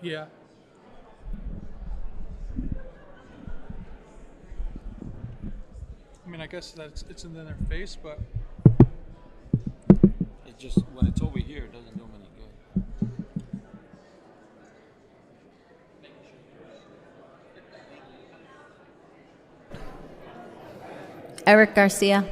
Yeah. I mean, I guess it's in their face, but It just when it's over here, it doesn't do them any good. Eric Garcia.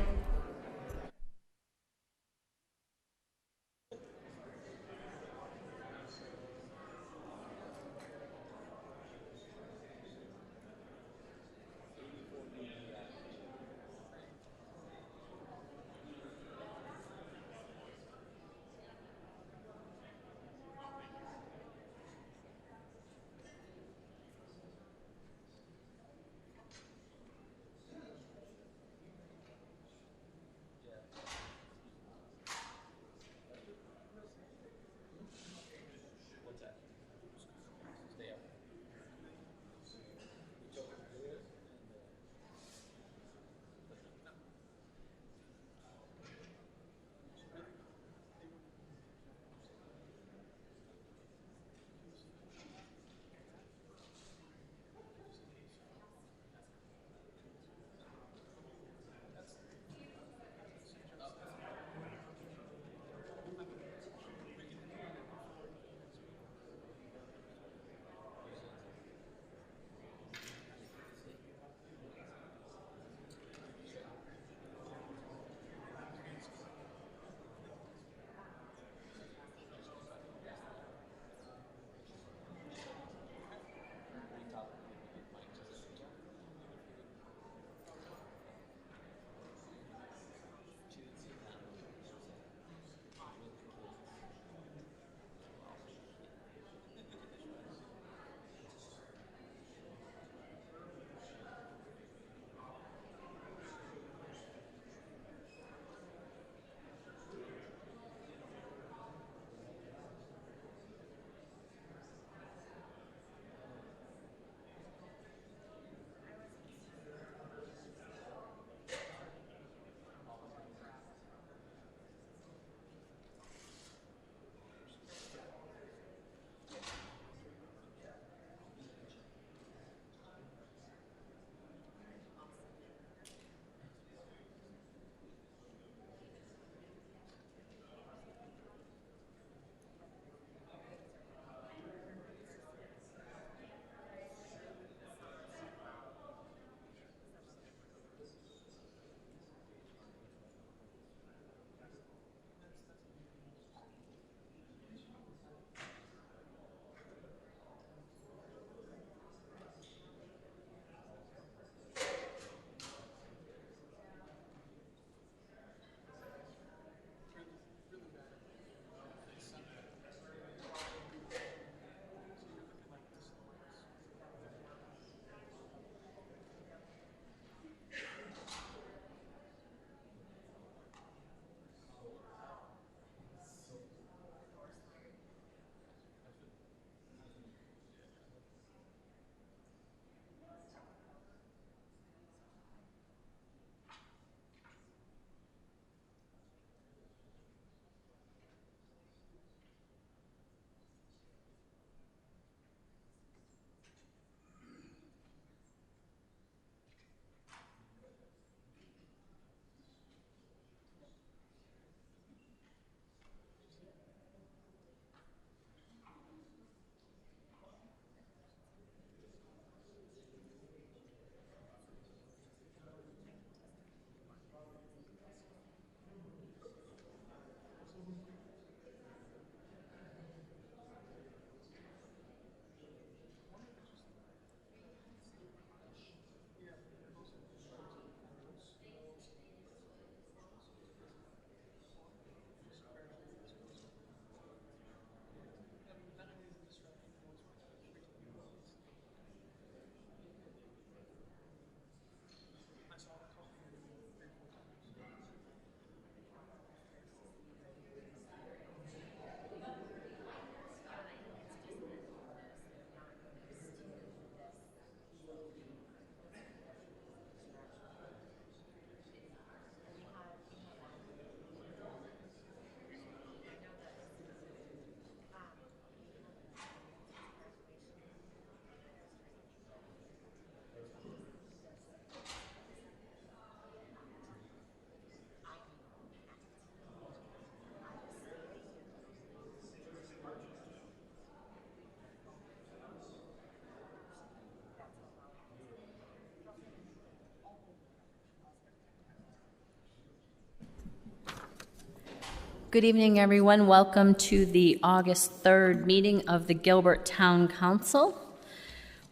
Good evening, everyone. Welcome to the August 3rd meeting of the Gilbert Town Council.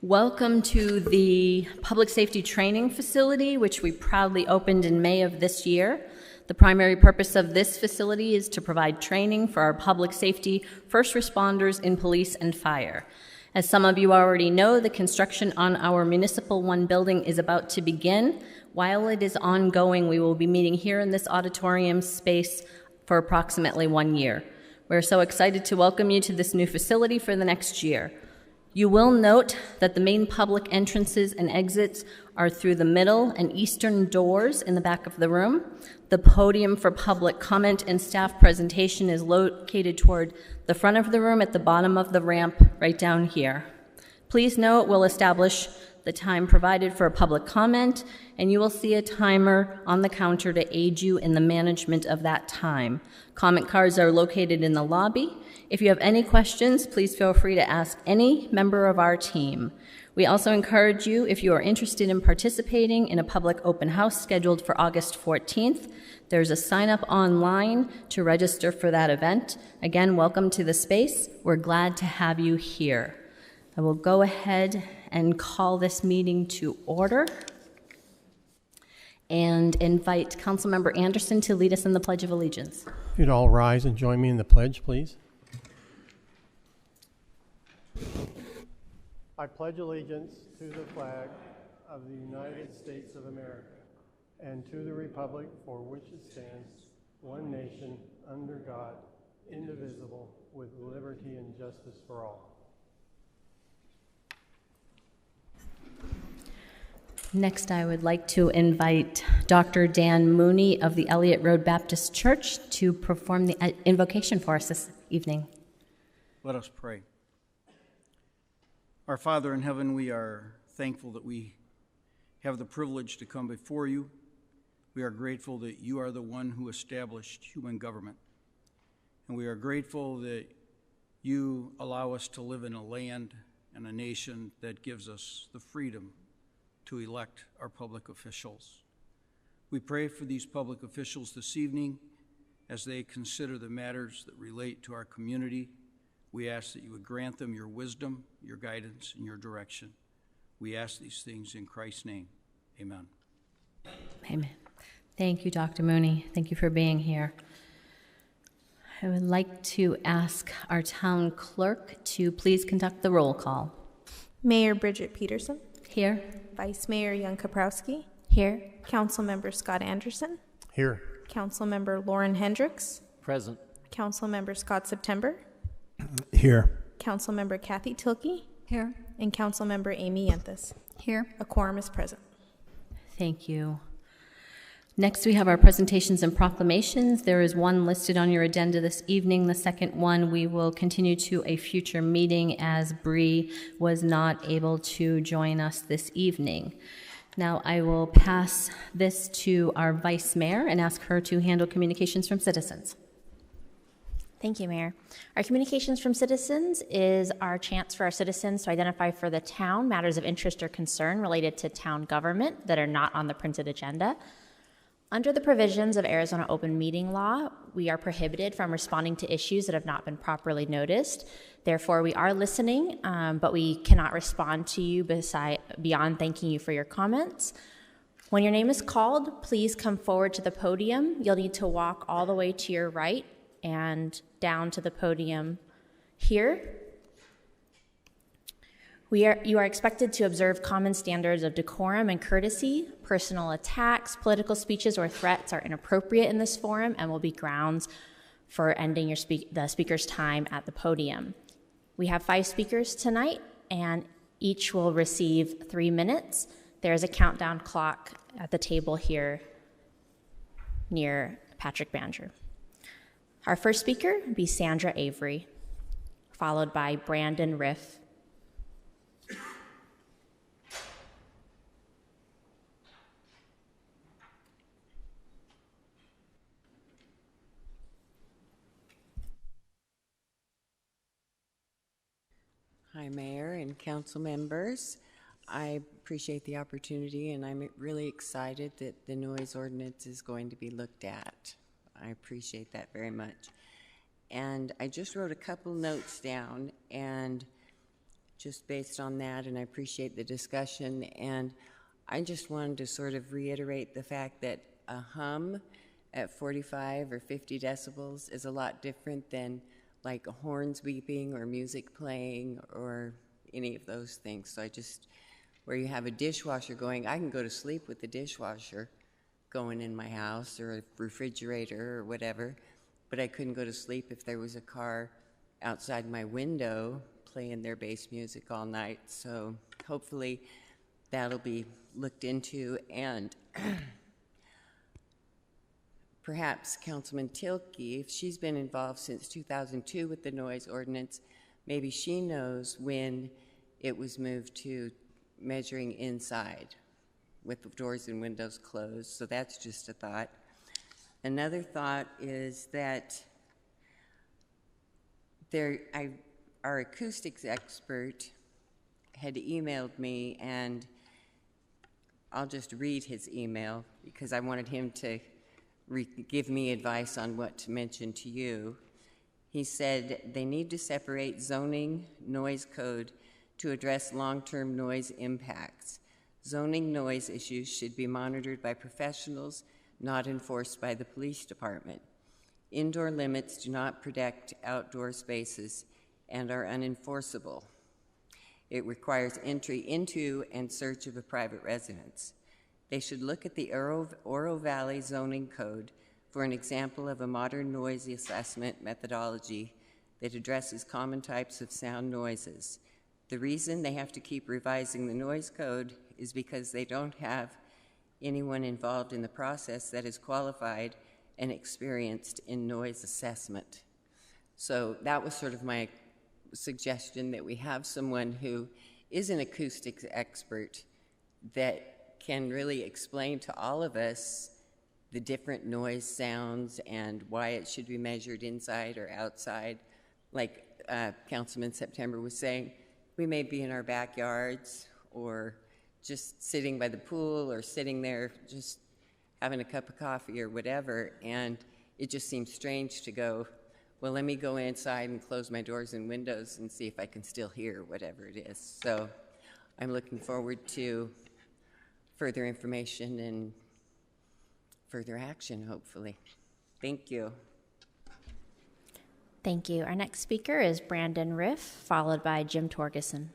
Welcome to the Public Safety Training Facility, which we proudly opened in May of this year. The primary purpose of this facility is to provide training for our public safety first responders in police and fire. As some of you already know, the construction on our Municipal 1 building is about to begin. While it is ongoing, we will be meeting here in this auditorium space for approximately 1 year. We're so excited to welcome you to this new facility for the next year. You will note that the main public entrances and exits are through the middle and eastern doors in the back of the room. The podium for public comment and staff presentation is located toward the front of the room at the bottom of the ramp right down here. Please note we'll establish the time provided for public comment, and you will see a timer on the counter to aid you in the management of that time. Comment cards are located in the lobby. If you have any questions, please feel free to ask any member of our team. We also encourage you, if you are interested in participating in a public open house scheduled for August 14th, there's a sign-up online to register for that event. Again, welcome to the space. We're glad to have you here. I will go ahead and call this meeting to order and invite Councilmember Anderson to lead us in the Pledge of Allegiance. You'd all rise and join me in the pledge, please. I pledge allegiance to the flag of the United States of America and to the republic for which it stands, one nation, under God, indivisible, with liberty and justice for all. Next, I would like to invite Dr. Dan Mooney of the Elliott Road Baptist Church to perform the invocation for us this evening. Let us pray. Our Father in heaven, we are thankful that we have the privilege to come before you. We are grateful that you are the one who established human government. And we are grateful that you allow us to live in a land and a nation that gives us the freedom to elect our public officials. We pray for these public officials this evening as they consider the matters that relate to our community. We ask that you would grant them your wisdom, your guidance, and your direction. We ask these things in Christ's name. Amen. Amen. Thank you, Dr. Mooney. Thank you for being here. I would like to ask our town clerk to please conduct the roll call. Mayor Bridget Peterson. Here. Vice Mayor Jan Kaprowski. Here. Councilmember Scott Anderson. Here. Councilmember Lauren Hendricks. Present. Councilmember Scott September. Here. Councilmember Kathy Tilkey. Here. And Councilmember Amy Yenthis. Here. A quorum is present. Thank you. Next, we have our presentations and proclamations. There is one listed on your agenda this evening. The second one we will continue to a future meeting as Bree was not able to join us this evening. Now I will pass this to our Vice Mayor and ask her to handle communications from citizens. Thank you, Mayor. Our communications from citizens is our chance for our citizens to identify for the town matters of interest or concern related to town government that are not on the printed agenda. Under the provisions of Arizona Open Meeting Law, we are prohibited from responding to issues that have not been properly noticed. Therefore, we are listening, but we cannot respond to you beyond thanking you for your comments. When your name is called, please come forward to the podium. You'll need to walk all the way to your right and down to the podium here. You are expected to observe common standards of decorum and courtesy. Personal attacks, political speeches, or threats are inappropriate in this forum and will be grounds for ending the speaker's time at the podium. We have 5 speakers tonight, and each will receive 3 minutes. There is a countdown clock at the table here near Patrick Banger. Our first speaker will be Sandra Avery, followed by Brandon Riff. Hi, Mayor and council members. I appreciate the opportunity, and I'm really excited that the noise ordinance is going to be looked at. I appreciate that very much. And I just wrote a couple notes down, and just based on that, and I appreciate the discussion, and I just wanted to sort of reiterate the fact that a hum at 45 or 50 decibels is a lot different than like horns beeping or music playing or any of those things. So I just, where you have a dishwasher going, I can go to sleep with the dishwasher going in my house or a refrigerator or whatever, but I couldn't go to sleep if there was a car outside my window playing their bass music all night. So hopefully that'll be looked into, and perhaps Councilman Tilke, if she's been involved since 2002 with the noise ordinance, maybe she knows when it was moved to measuring inside with the doors and windows closed. So that's just a thought. Another thought is that our acoustics expert had emailed me, and I'll just read his email because I wanted him to give me advice on what to mention to you. He said they need to separate zoning noise code to address long-term noise impacts. Zoning noise issues should be monitored by professionals, not enforced by the police department. Indoor limits do not protect outdoor spaces and are unenforceable. It requires entry into and search of a private residence. They should look at the Oro Valley zoning code for an example of a modern noise assessment methodology that addresses common types of sound noises. The reason they have to keep revising the noise code is because they don't have anyone involved in the process that is qualified and experienced in noise assessment. So that was sort of my suggestion, that we have someone who is an acoustics expert that can really explain to all of us the different noise sounds and why it should be measured inside or outside. Like Councilman September was saying, we may be in our backyards or just sitting by the pool or sitting there just having a cup of coffee or whatever, and it just seems strange to go, well, let me go inside and close my doors and windows and see if I can still hear whatever it is. So I'm looking forward to further information and further action, hopefully. Thank you. Thank you. Our next speaker is Brandon Riff, followed by Jim Torgeson.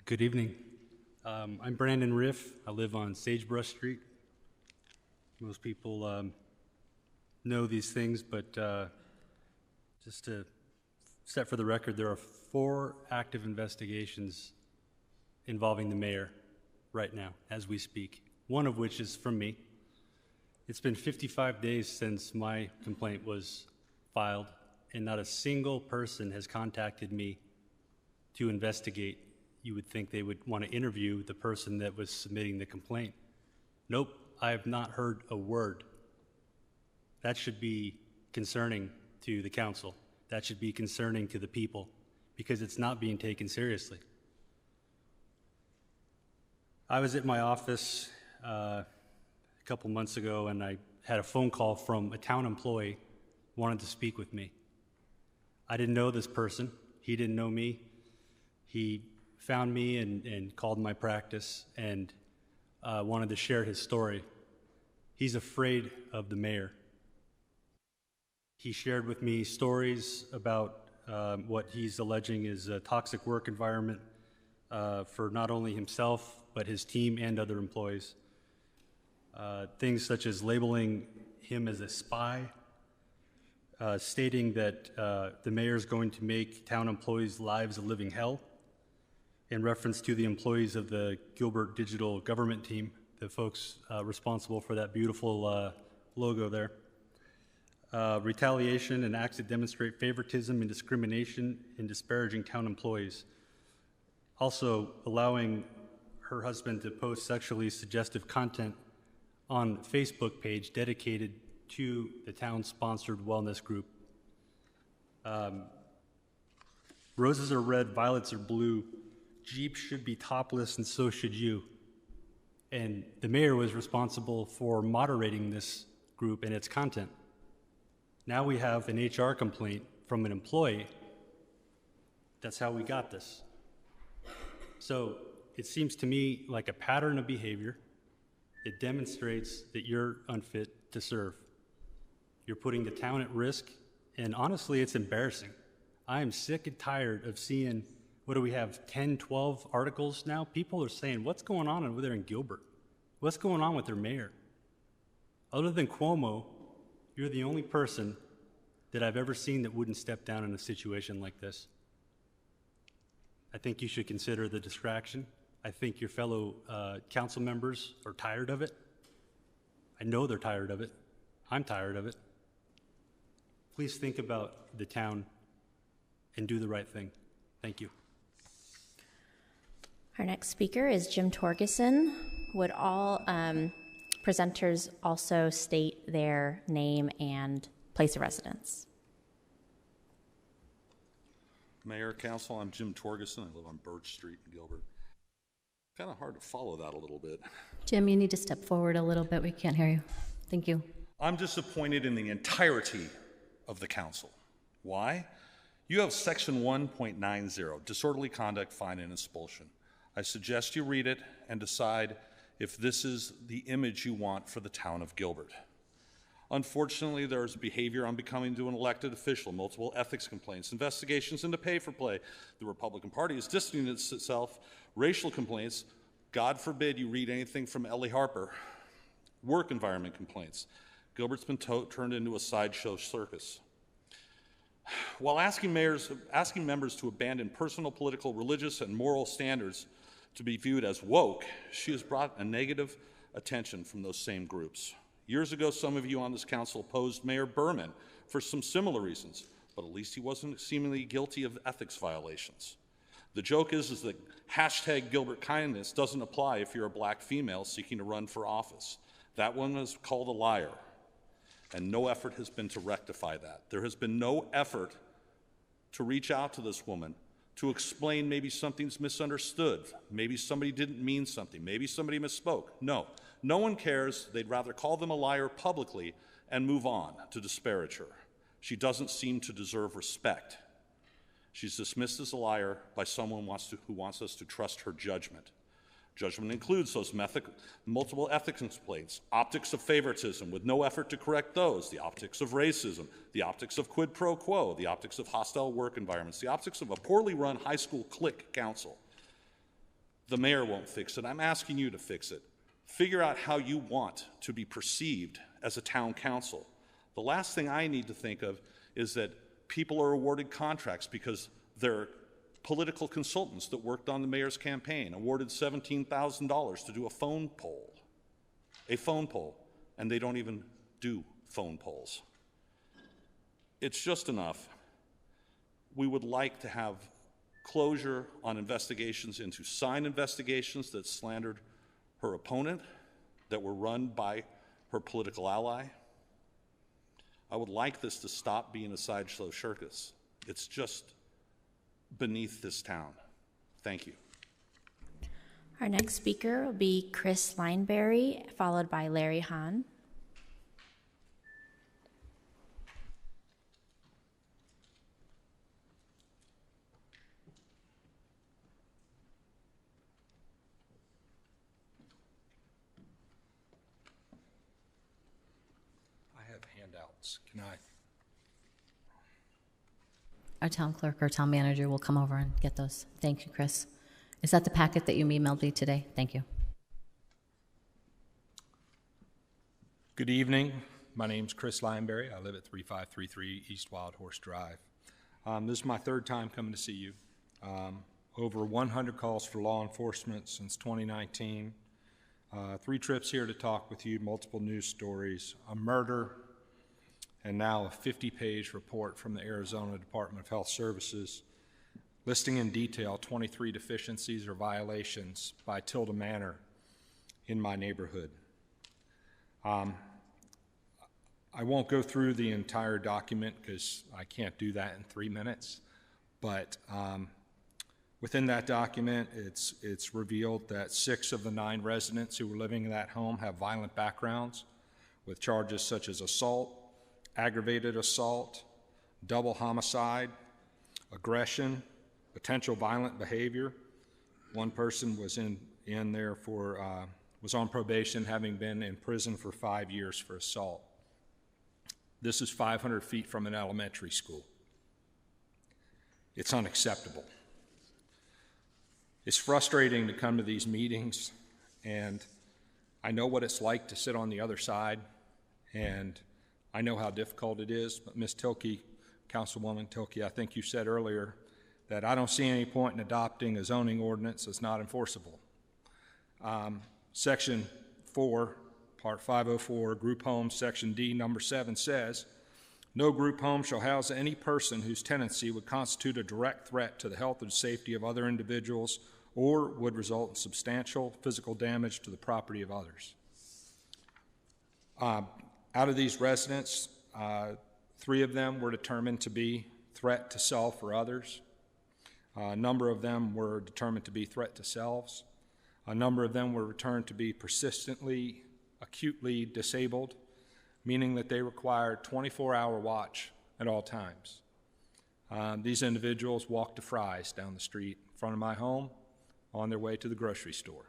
Good evening. I'm Brandon Riff. I live on Sagebrush Street. Most people know these things, but just to set for the record, there are 4 active investigations involving the mayor right now as we speak, one of which is from me. It's been 55 days since my complaint was filed, and not a single person has contacted me to investigate. You would think they would want to interview the person that was submitting the complaint. Nope, I have not heard a word. That should be concerning to the council. That should be concerning to the people, because it's not being taken seriously. I was at my office a couple months ago, and I had a phone call from a town employee who wanted to speak with me. I didn't know this person. He didn't know me. He found me and called my practice and wanted to share his story. He's afraid of the mayor. He shared with me stories about what he's alleging is a toxic work environment for not only himself, but his team and other employees. Things such as labeling him as a spy, stating that the mayor is going to make town employees' lives a living hell, in reference to the employees of the Gilbert Digital Government Team, the folks responsible for that beautiful logo there. Retaliation and acts that demonstrate favoritism and discrimination in disparaging town employees. Also allowing her husband to post sexually suggestive content on a Facebook page dedicated to the town-sponsored wellness group. Roses are red, violets are blue. Jeep should be topless, and so should you. And the mayor was responsible for moderating this group and its content. Now we have an HR complaint from an employee. That's how we got this. So it seems to me like a pattern of behavior. It demonstrates that you're unfit to serve. You're putting the town at risk, and honestly, it's embarrassing. I am sick and tired of seeing, what do we have, 10, 12 articles now? People are saying, what's going on over there in Gilbert? What's going on with their mayor? Other than Cuomo, you're the only person that I've ever seen that wouldn't step down in a situation like this. I think you should consider the distraction. I think your fellow council members are tired of it. I know they're tired of it. I'm tired of it. Please think about the town and do the right thing. Thank you. Our next speaker is Jim Torgeson. Would all presenters also state their name and place of residence? Mayor, Council, I'm Jim Torgeson. I live on Birch Street in Gilbert. Kind of hard to follow that a little bit. Jim, you need to step forward a little bit. We can't hear you. Thank you. I'm disappointed in the entirety of the council. Why? You have section 1.90, disorderly conduct, fine, and expulsion. I suggest you read it and decide if this is the image you want for the town of Gilbert. Unfortunately, there's behavior unbecoming to an elected official, multiple ethics complaints, investigations into pay for play. The Republican Party is distancing itself, racial complaints. God forbid you read anything from Ellie Harper. Work environment complaints. Gilbert's been turned into a sideshow circus. While asking members to abandon personal, political, religious, and moral standards to be viewed as woke, she has brought a negative attention from those same groups. Years ago, some of you on this council opposed Mayor Berman for some similar reasons, but at least he wasn't seemingly guilty of ethics violations. The joke is that hashtag Gilbert Kindness doesn't apply if you're a black female seeking to run for office. That one is called a liar, and no effort has been to rectify that. There has been no effort to reach out to this woman to explain maybe something's misunderstood, maybe somebody didn't mean something, maybe somebody misspoke. No one cares. They'd rather call them a liar publicly and move on to disparage her. She doesn't seem to deserve respect. She's dismissed as a liar by someone who wants us to trust her judgment. Judgment includes those multiple ethics complaints, optics of favoritism with no effort to correct those, the optics of racism, the optics of quid pro quo, the optics of hostile work environments, the optics of a poorly run high school clique council. The mayor won't fix it. I'm asking you to fix it. Figure out how you want to be perceived as a town council. The last thing I need to think of is that people are awarded contracts because they're political consultants that worked on the mayor's campaign, awarded $17,000 to do a phone poll, and they don't even do phone polls. It's just enough. We would like to have closure on investigations into sign investigations that slandered her opponent, that were run by her political ally. I would like this to stop being a sideshow circus. It's just beneath this town. Thank you. Our next speaker will be Chris Lineberry, followed by Larry Hahn. I have handouts. Can I? Our town clerk or town manager will come over and get those. Thank you, Chris. Is that the packet that you emailed me today? Thank you. Good evening. My name's Chris Lineberry. I live at 3533 East Wild Horse Drive. This is my third time coming to see you. Over 100 calls for law enforcement since 2019. 3 trips here to talk with you, multiple news stories, a murder, and now a 50-page report from the Arizona Department of Health Services listing in detail 23 deficiencies or violations by Tilda Manor in my neighborhood. I I won't go through the entire document because I can't do that in 3 minutes, but within that document, it's revealed that 6 of the 9 residents who were living in that home have violent backgrounds with charges such as assault, aggravated assault, double homicide, aggression, potential violent behavior. One person was in there for was on probation, having been in prison for 5 years for assault. This is 500 feet from an elementary school. It's unacceptable. It's frustrating to come to these meetings, and I know what it's like to sit on the other side, and I know how difficult it is. But Ms. Tilkey, Councilwoman Tilkey, I think you said earlier that I don't see any point in adopting a zoning ordinance that's not enforceable. Section 4, Part 504, Group Homes, Section D, Number 7 says, no group home shall house any person whose tenancy would constitute a direct threat to the health or safety of other individuals or would result in substantial physical damage to the property of others. Out of these residents, 3 of them were determined to be threat to self or others. A number of them were determined to be threat to selves. A number of them were returned to be persistently, acutely disabled, meaning that they required 24-hour watch at all times. These individuals walked to Fry's down the street in front of my home on their way to the grocery store,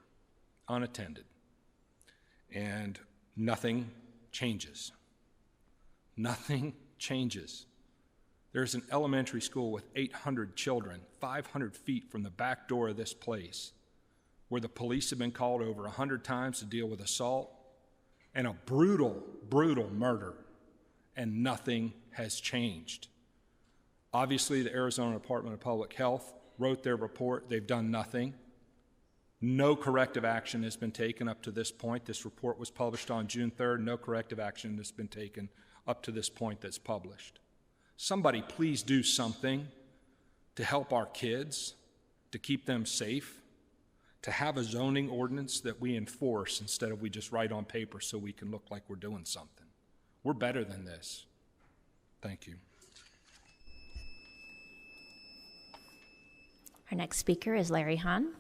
unattended. And nothing changes. Nothing changes. There's an elementary school with 800 children, 500 feet from the back door of this place, where the police have been called over 100 times to deal with assault and a brutal, brutal murder, and nothing has changed. Obviously, the Arizona Department of Public Health wrote their report. They've done nothing. No corrective action has been taken up to this point. This report was published on June 3rd. No corrective action has been taken up to this point that's published. Somebody please do something to help our kids, to keep them safe, to have a zoning ordinance that we enforce instead of we just write on paper so we can look like we're doing something. We're better than this. Thank you. Our next speaker is Larry Hahn.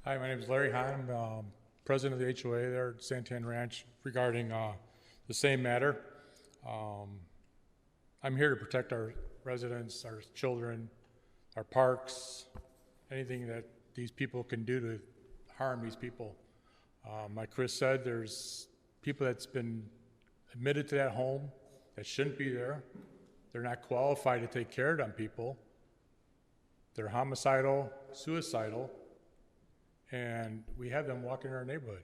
Hi, my name is Larry Hahn. I'm president of the HOA there at Santan Ranch regarding the same matter. I'm here to protect our residents, our children, our parks, anything that these people can do to harm these people. Like Chris said, there's people that's been admitted to that home that shouldn't be there. They're not qualified to take care of them people. They're homicidal, suicidal, and we have them walking in our neighborhood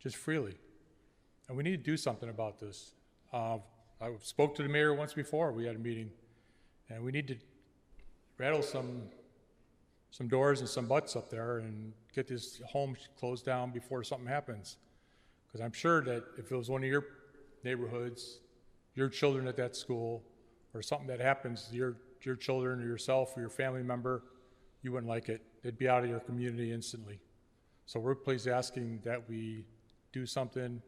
just freely. And we need to do something about this. I spoke to the mayor once before. We had a meeting, and we need to rattle some doors and some butts up there and get this home closed down before something happens. Because I'm sure that if it was one of your neighborhoods, your children at that school, or something that happens to your children or yourself or your family member, you wouldn't like it. It'd be out of your community instantly. So we're please asking that we do something,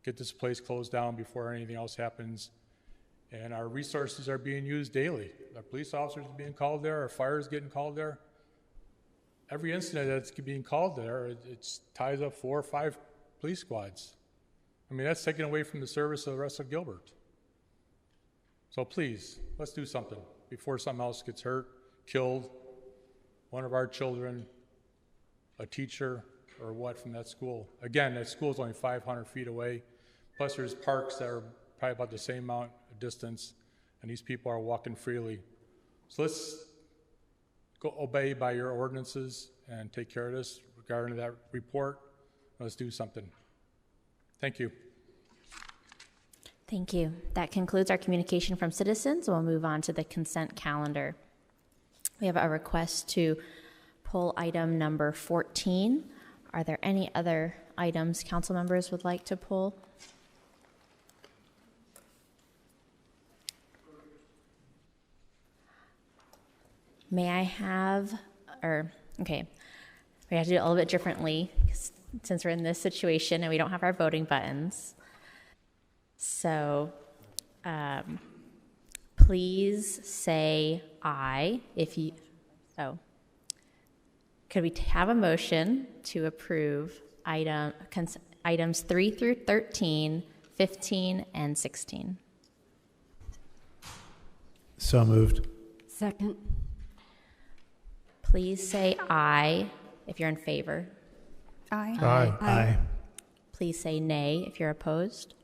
get this place closed down before anything else happens. And our resources are being used daily. Our police officers are being called there, our fire is getting called there. Every incident that's being called there, it ties up 4 or 5 police squads. I mean, that's taken away from the service of the rest of Gilbert. So please, let's do something before something else gets hurt, killed, one of our children, a teacher, or what from that school. Again, that school is only 500 feet away. Plus there's parks that are probably about the same amount of distance, and these people are walking freely. So let's go obey by your ordinances and take care of this regarding that report. Let's do something. Thank you. Thank you. That concludes our communication from citizens. We'll move on to the consent calendar. We have a request to pull item number 14. Are there any other items council members would like to pull? May I have, okay, we have to do it a little bit differently since we're in this situation and we don't have our voting buttons. So Please say aye if you, could we have a motion to approve items 3 through 13, 15, and 16? So moved. Second. Please say aye if you're in favor. Aye. Aye. Aye. Please say nay if you're opposed.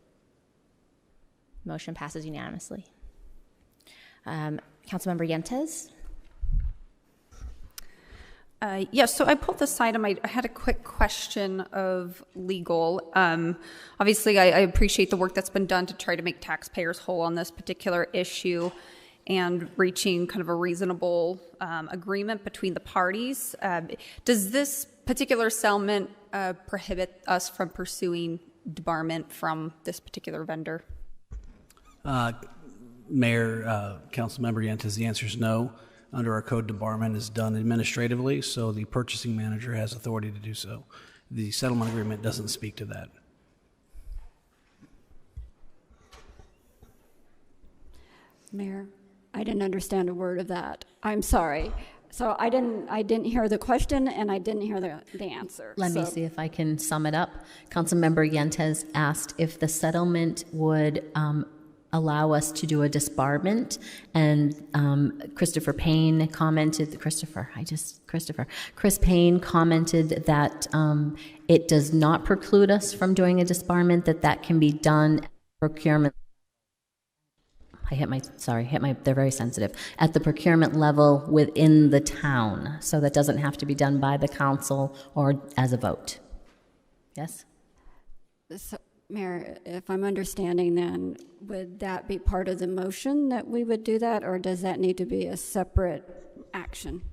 Motion passes unanimously. Councilmember Yentes? Yes, so I pulled this item. I had a quick question of legal. Obviously, I appreciate the work that's been done to try to make taxpayers whole on this particular issue and reaching kind of a reasonable agreement between the parties. Does this particular settlement prohibit us from pursuing debarment from this particular vendor? Mayor, Councilmember Yentes, the answer is no. Under our code, debarment is done administratively, so the purchasing manager has authority to do so. The settlement agreement doesn't speak to that. Mayor, I didn't understand a word of that. I'm sorry. So I didn't hear the question and I didn't hear the answer. Let me see if I can sum it up. Councilmember Yentes asked if the settlement would allow us to do a disbarment, and Chris Payne commented that it does not preclude us from doing a disbarment, that can be done at procurement. They're very sensitive. At the procurement level within the town, so that doesn't have to be done by the council or as a vote. Yes? So, Mayor, if I'm understanding, then would that be part of the motion that we would do that, or does that need to be a separate action?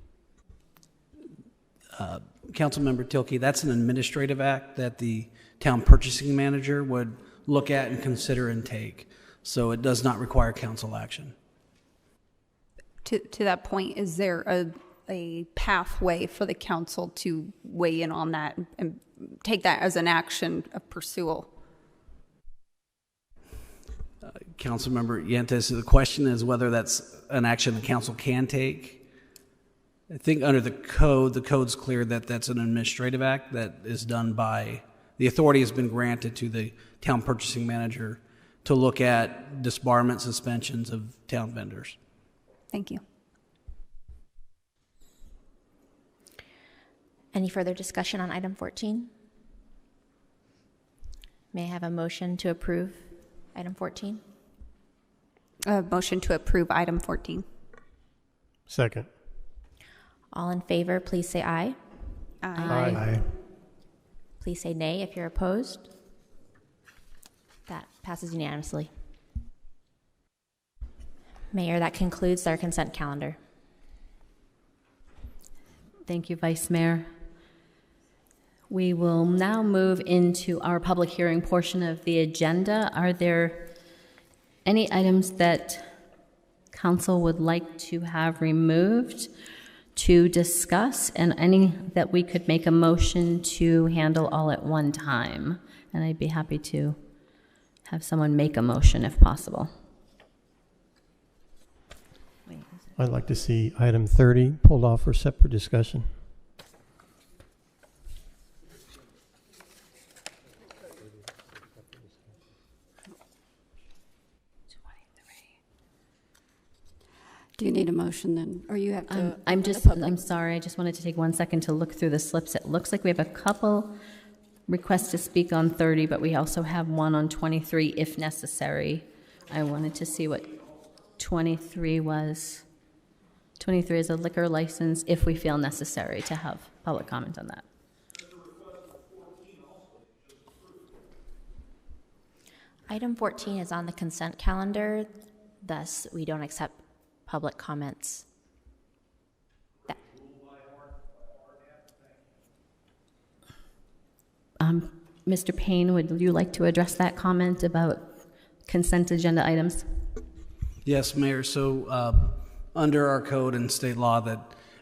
Councilmember Tilkey, that's an administrative act that the town purchasing manager would look at and consider and take. So it does not require council action. To that point, is there a pathway for the council to weigh in on that and take that as an action of pursual? Councilmember Yentes, the question is whether that's an action the council can take. I think under the code's clear that that's an administrative act that is done by, the authority has been granted to the town purchasing manager to look at disbarment suspensions of town vendors. Thank you. Any further discussion on item 14? May I have a motion to approve item 14? A motion to approve item 14. Second. All in favor, please say aye. Aye. Aye. Please say nay if you're opposed. That passes unanimously. Mayor, that concludes our consent calendar. Thank you, Vice Mayor. We will now move into our public hearing portion of the agenda. Are there any items that council would like to have removed to discuss, and any that we could make a motion to handle all at one time? And I'd be happy to have someone make a motion if possible. I'd like to see item 30 pulled off for separate discussion. Do you need a motion then, or you have to? I'm sorry. I just wanted to take 1 second to look through the slips. It looks like we have a couple requests to speak on 30, but we also have one on 23 if necessary. I wanted to see what 23 was. 23 is a liquor license if we feel necessary to have public comment on that. Item 14 is on the consent calendar, thus we don't accept public comments. Mr. Payne, would you like to address that comment about consent agenda items? Yes, Mayor. So under our code and state law, that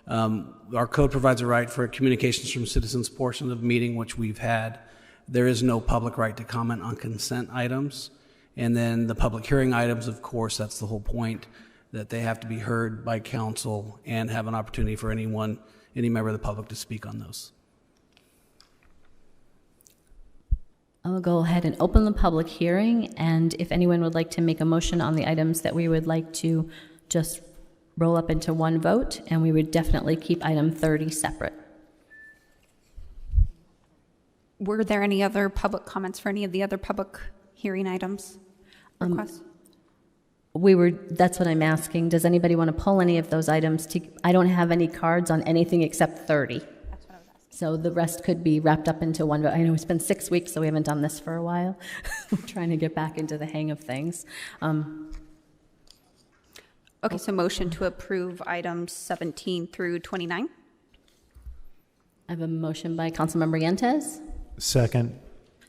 our code provides a right for communications from citizens portion of the meeting, which we've had. There is no public right to comment on consent items. And then the public hearing items, of course, that's the whole point, that they have to be heard by council and have an opportunity for any member of the public to speak on those. I'll go ahead and open the public hearing, and if anyone would like to make a motion on the items that we would like to just roll up into one vote, and we would definitely keep item 30 separate. Were there any other public comments for any of the other public hearing items? Requests? That's what I'm asking. Does anybody want to pull any of those items? I don't have any cards on anything except 30. That's what I was asking. So the rest could be wrapped up into one vote. I know it's been 6 weeks, so we haven't done this for a while. We're trying to get back into the hang of things. Okay, so motion to approve items 17 through 29. I have a motion by Councilmember Yentes. Second.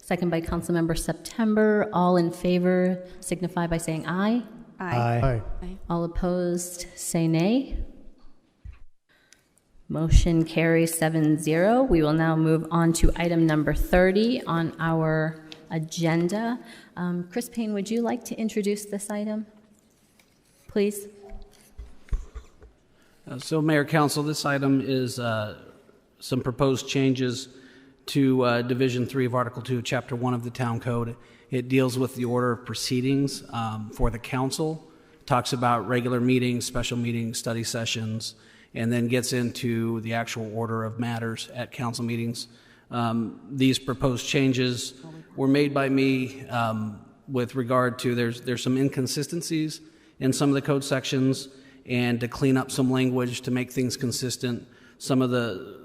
Second by Councilmember September. All in favor signify by saying aye. Aye. All opposed say nay. Motion carries 7-0. We will now move on to item number 30 on our agenda. Chris Payne, would you like to introduce this item, please? So, Mayor, Council, this item is some proposed changes to Division 3 of Article 2, Chapter 1 of the Town Code. It deals with the order of proceedings for the council, talks about regular meetings, special meetings, study sessions, and then gets into the actual order of matters at council meetings. These proposed changes were made by me with regard to there's some inconsistencies in some of the code sections, and to clean up some language to make things consistent. Some of the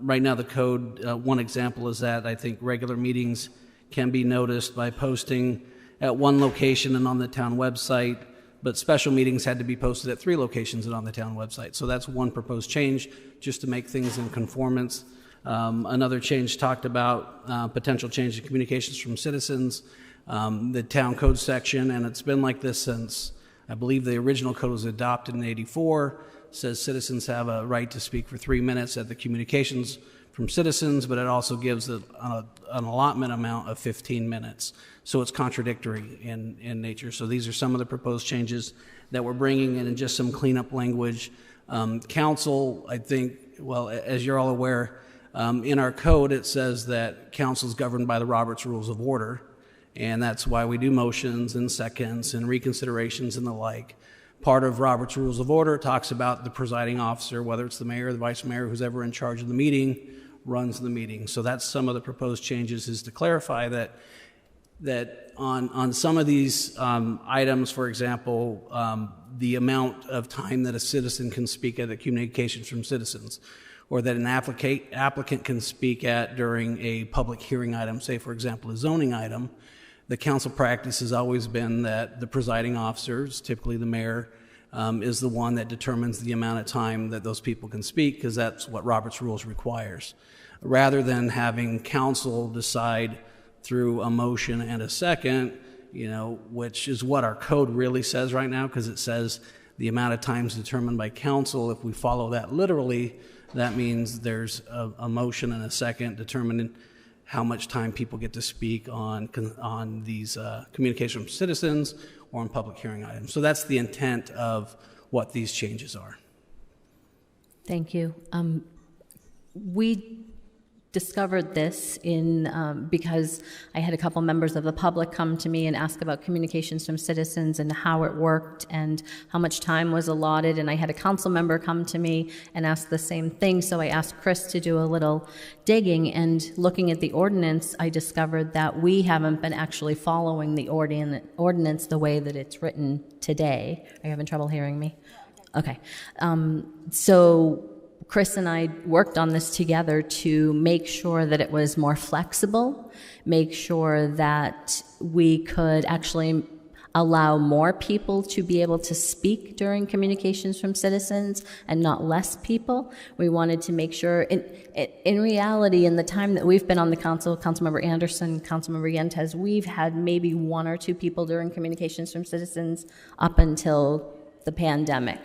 right now the code, one example is that I think regular meetings can be noticed by posting at one location and on the town website, but special meetings had to be posted at 3 locations and on the town website. So that's one proposed change, just to make things in conformance. Another change talked about potential change in communications from citizens, the town code section, and it's been like this since, I believe the original code was adopted in '84, says citizens have a right to speak for 3 minutes at the communications from citizens, but it also gives an allotment amount of 15 minutes. So it's contradictory in nature. So these are some of the proposed changes that we're bringing in, and just some cleanup language. Council, I think, well, as you're all aware, in our code it says that council is governed by the Roberts Rules of Order, and that's why we do motions and seconds and reconsiderations and the like. Part of Robert's Rules of Order talks about the presiding officer, whether it's the mayor or the vice mayor, who's ever in charge of the meeting, runs the meeting. So that's some of the proposed changes, is to clarify that on some of these items, for example, the amount of time that a citizen can speak at the communications from citizens, or that an applicant can speak at during a public hearing item, say, for example, a zoning item, the council practice has always been that the presiding officers, typically the mayor, is the one that determines the amount of time that those people can speak, because that's what Robert's Rules requires. Rather than having council decide through a motion and a second, which is what our code really says right now, because it says the amount of time is determined by council. If we follow that literally, that means there's a motion and a second determining how much time people get to speak on these communication from citizens or on public hearing items. So that's the intent of what these changes are. Thank you. We discovered this because I had a couple members of the public come to me and ask about communications from citizens and how it worked and how much time was allotted, and I had a council member come to me and ask the same thing. So I asked Chris to do a little digging, and looking at the ordinance, I discovered that we haven't been actually following the ordinance the way that it's written today. Are you having trouble hearing me? Okay. So Chris and I worked on this together to make sure that it was more flexible, make sure that we could actually allow more people to be able to speak during communications from citizens and not less people. We wanted to make sure, in reality, in the time that we've been on the council, Councilmember Anderson, Councilmember Yentes, we've had maybe 1 or 2 people during communications from citizens up until the pandemic.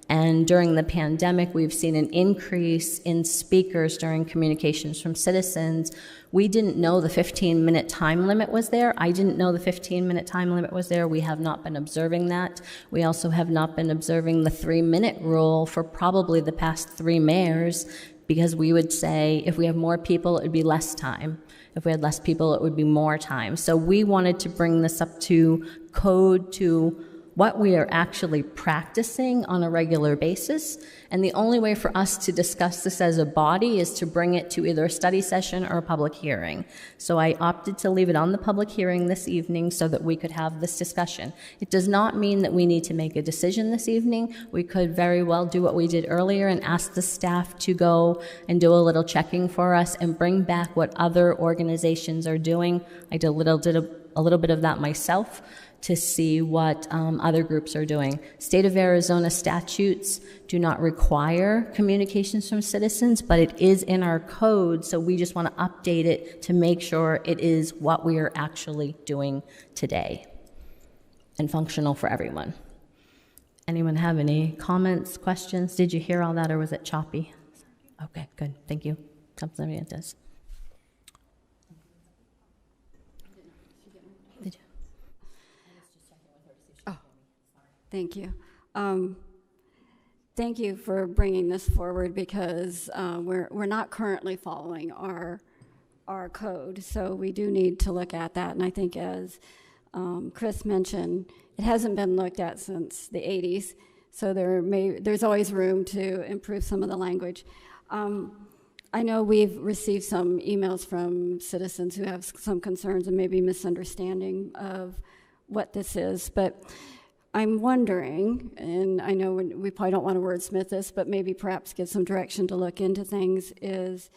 And during the pandemic, we've seen an increase in speakers during communications from citizens, We didn't know the 15-minute time limit was there. I didn't know the 15-minute time limit was there. We have not been observing that. We also have not been observing the 3-minute rule for probably the past 3 mayors, because we would say if we have more people, it would be less time. If we had less people, it would be more time. So we wanted to bring this up to code, to what we are actually practicing on a regular basis. And the only way for us to discuss this as a body is to bring it to either a study session or a public hearing. So I opted to leave it on the public hearing this evening so that we could have this discussion. It does not mean that we need to make a decision this evening. We could very well do what we did earlier and ask the staff to go and do a little checking for us and bring back what other organizations are doing. I did a little bit of that myself, to see what other groups are doing. State of Arizona statutes do not require communications from citizens, but it is in our code, so we just want to update it to make sure it is what we are actually doing today and functional for everyone. Anyone have any comments, questions? Did you hear all that, or was it choppy? Okay, good. Thank you. Councilmember Yantes. Thank you. Thank you for bringing this forward, because we're not currently following our code, so we do need to look at that. And I think, as Chris mentioned, it hasn't been looked at since the 80s, so there's always room to improve some of the language. I know we've received some emails from citizens who have some concerns and maybe misunderstanding of what this is, but I'm wondering, and I know we probably don't want to wordsmith this, but maybe perhaps give some direction to look into things, is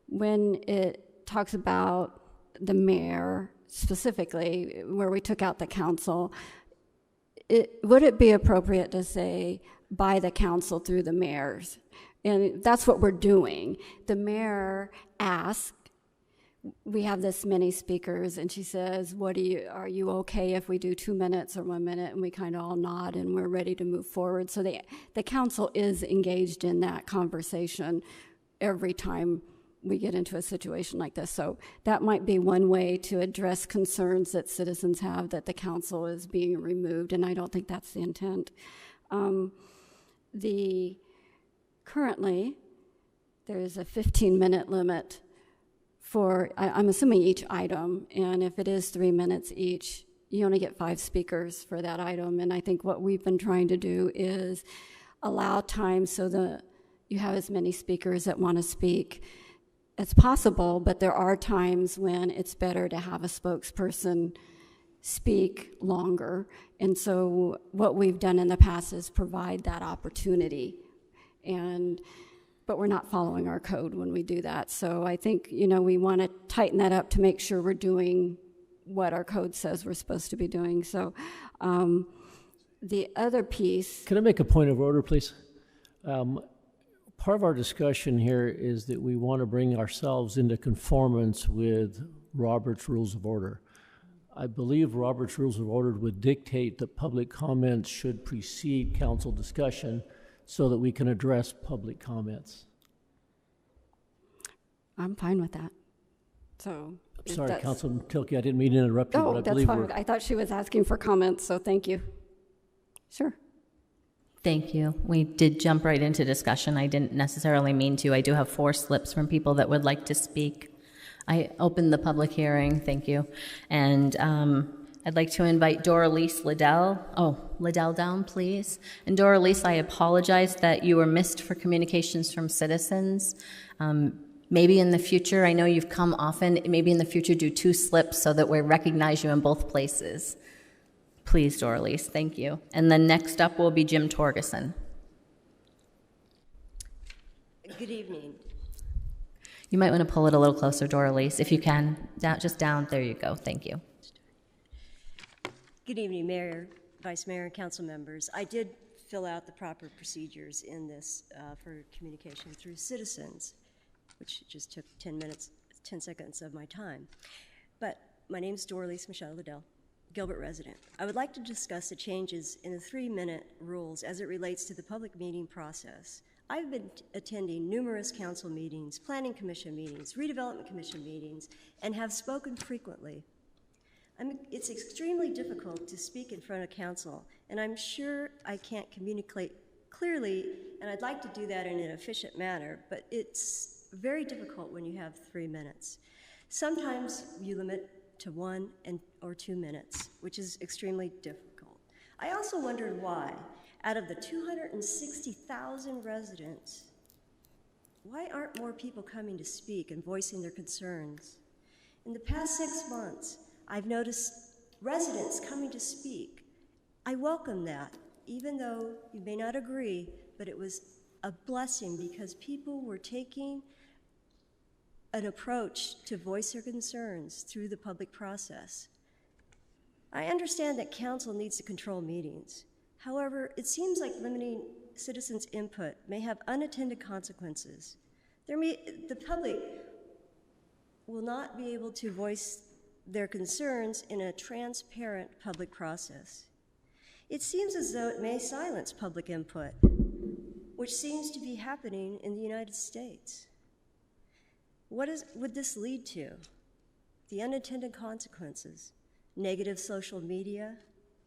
when it talks about the mayor specifically, where we took out the council, would it be appropriate to say by the council through the mayors? And that's what we're doing. The mayor asked, we have this many speakers, and she says, are you okay if we do 2 minutes or 1 minute? And we kind of all nod, and we're ready to move forward. So the council is engaged in that conversation every time we get into a situation like this. So that might be one way to address concerns that citizens have, that the council is being removed, and I don't think that's the intent. Currently, there's a 15-minute limit for, I'm assuming, each item, and if it is 3 minutes each, you only get 5 speakers for that item. And I think what we've been trying to do is allow time so that you have as many speakers that want to speak as possible, but there are times when it's better to have a spokesperson speak longer. And so what we've done in the past is provide that opportunity, but we're not following our code when we do that. So I think, we want to tighten that up to make sure we're doing what our code says we're supposed to be doing. So the other piece... Can I make a point of order, please? Part of our discussion here is that we want to bring ourselves into conformance with Robert's Rules of Order. I believe Robert's Rules of Order would dictate that public comments should precede council discussion, so that we can address public comments. I'm fine with that. So, sorry, Councilman Tilke, I didn't mean to interrupt you. Oh, but that's fine. I thought she was asking for comments, so thank you. Sure. Thank you. We did jump right into discussion. I didn't necessarily mean to. I do have 4 slips from people that would like to speak. I opened the public hearing. Thank you. And I'd like to invite Doralise Liddell. Oh, Liddell down, please. And Doralise, I apologize that you were missed for communications from citizens. Maybe in the future, I know you've come often, maybe in the future do 2 slips so that we recognize you in both places. Please, Doralise, thank you. And then next up will be Jim Torgerson. Good evening. You might want to pull it a little closer, Doralise, if you can. Just down, there you go, thank you. Good evening, Mayor, Vice Mayor, and council members. I did fill out the proper procedures in this for communication through citizens, which just took 10 seconds of my time. But my name is Doralise Michelle Liddell, Gilbert resident. I would like to discuss the changes in the 3-minute rules as it relates to the public meeting process. I've been attending numerous council meetings, planning commission meetings, redevelopment commission meetings, and have spoken frequently. It's extremely difficult to speak in front of council, and I'm sure I can't communicate clearly, and I'd like to do that in an efficient manner, but it's very difficult when you have 3 minutes. Sometimes you limit to 1 or 2 minutes, which is extremely difficult. I also wondered why, out of the 260,000 residents, why aren't more people coming to speak and voicing their concerns? In the past 6 months, I've noticed residents coming to speak. I welcome that, even though you may not agree, but it was a blessing because people were taking an approach to voice their concerns through the public process. I understand that council needs to control meetings. However, it seems like limiting citizens' input may have unintended consequences. The public will not be able to voice their concerns in a transparent public process. It seems as though it may silence public input, which seems to be happening in the United States. What would this lead to? The unintended consequences: negative social media,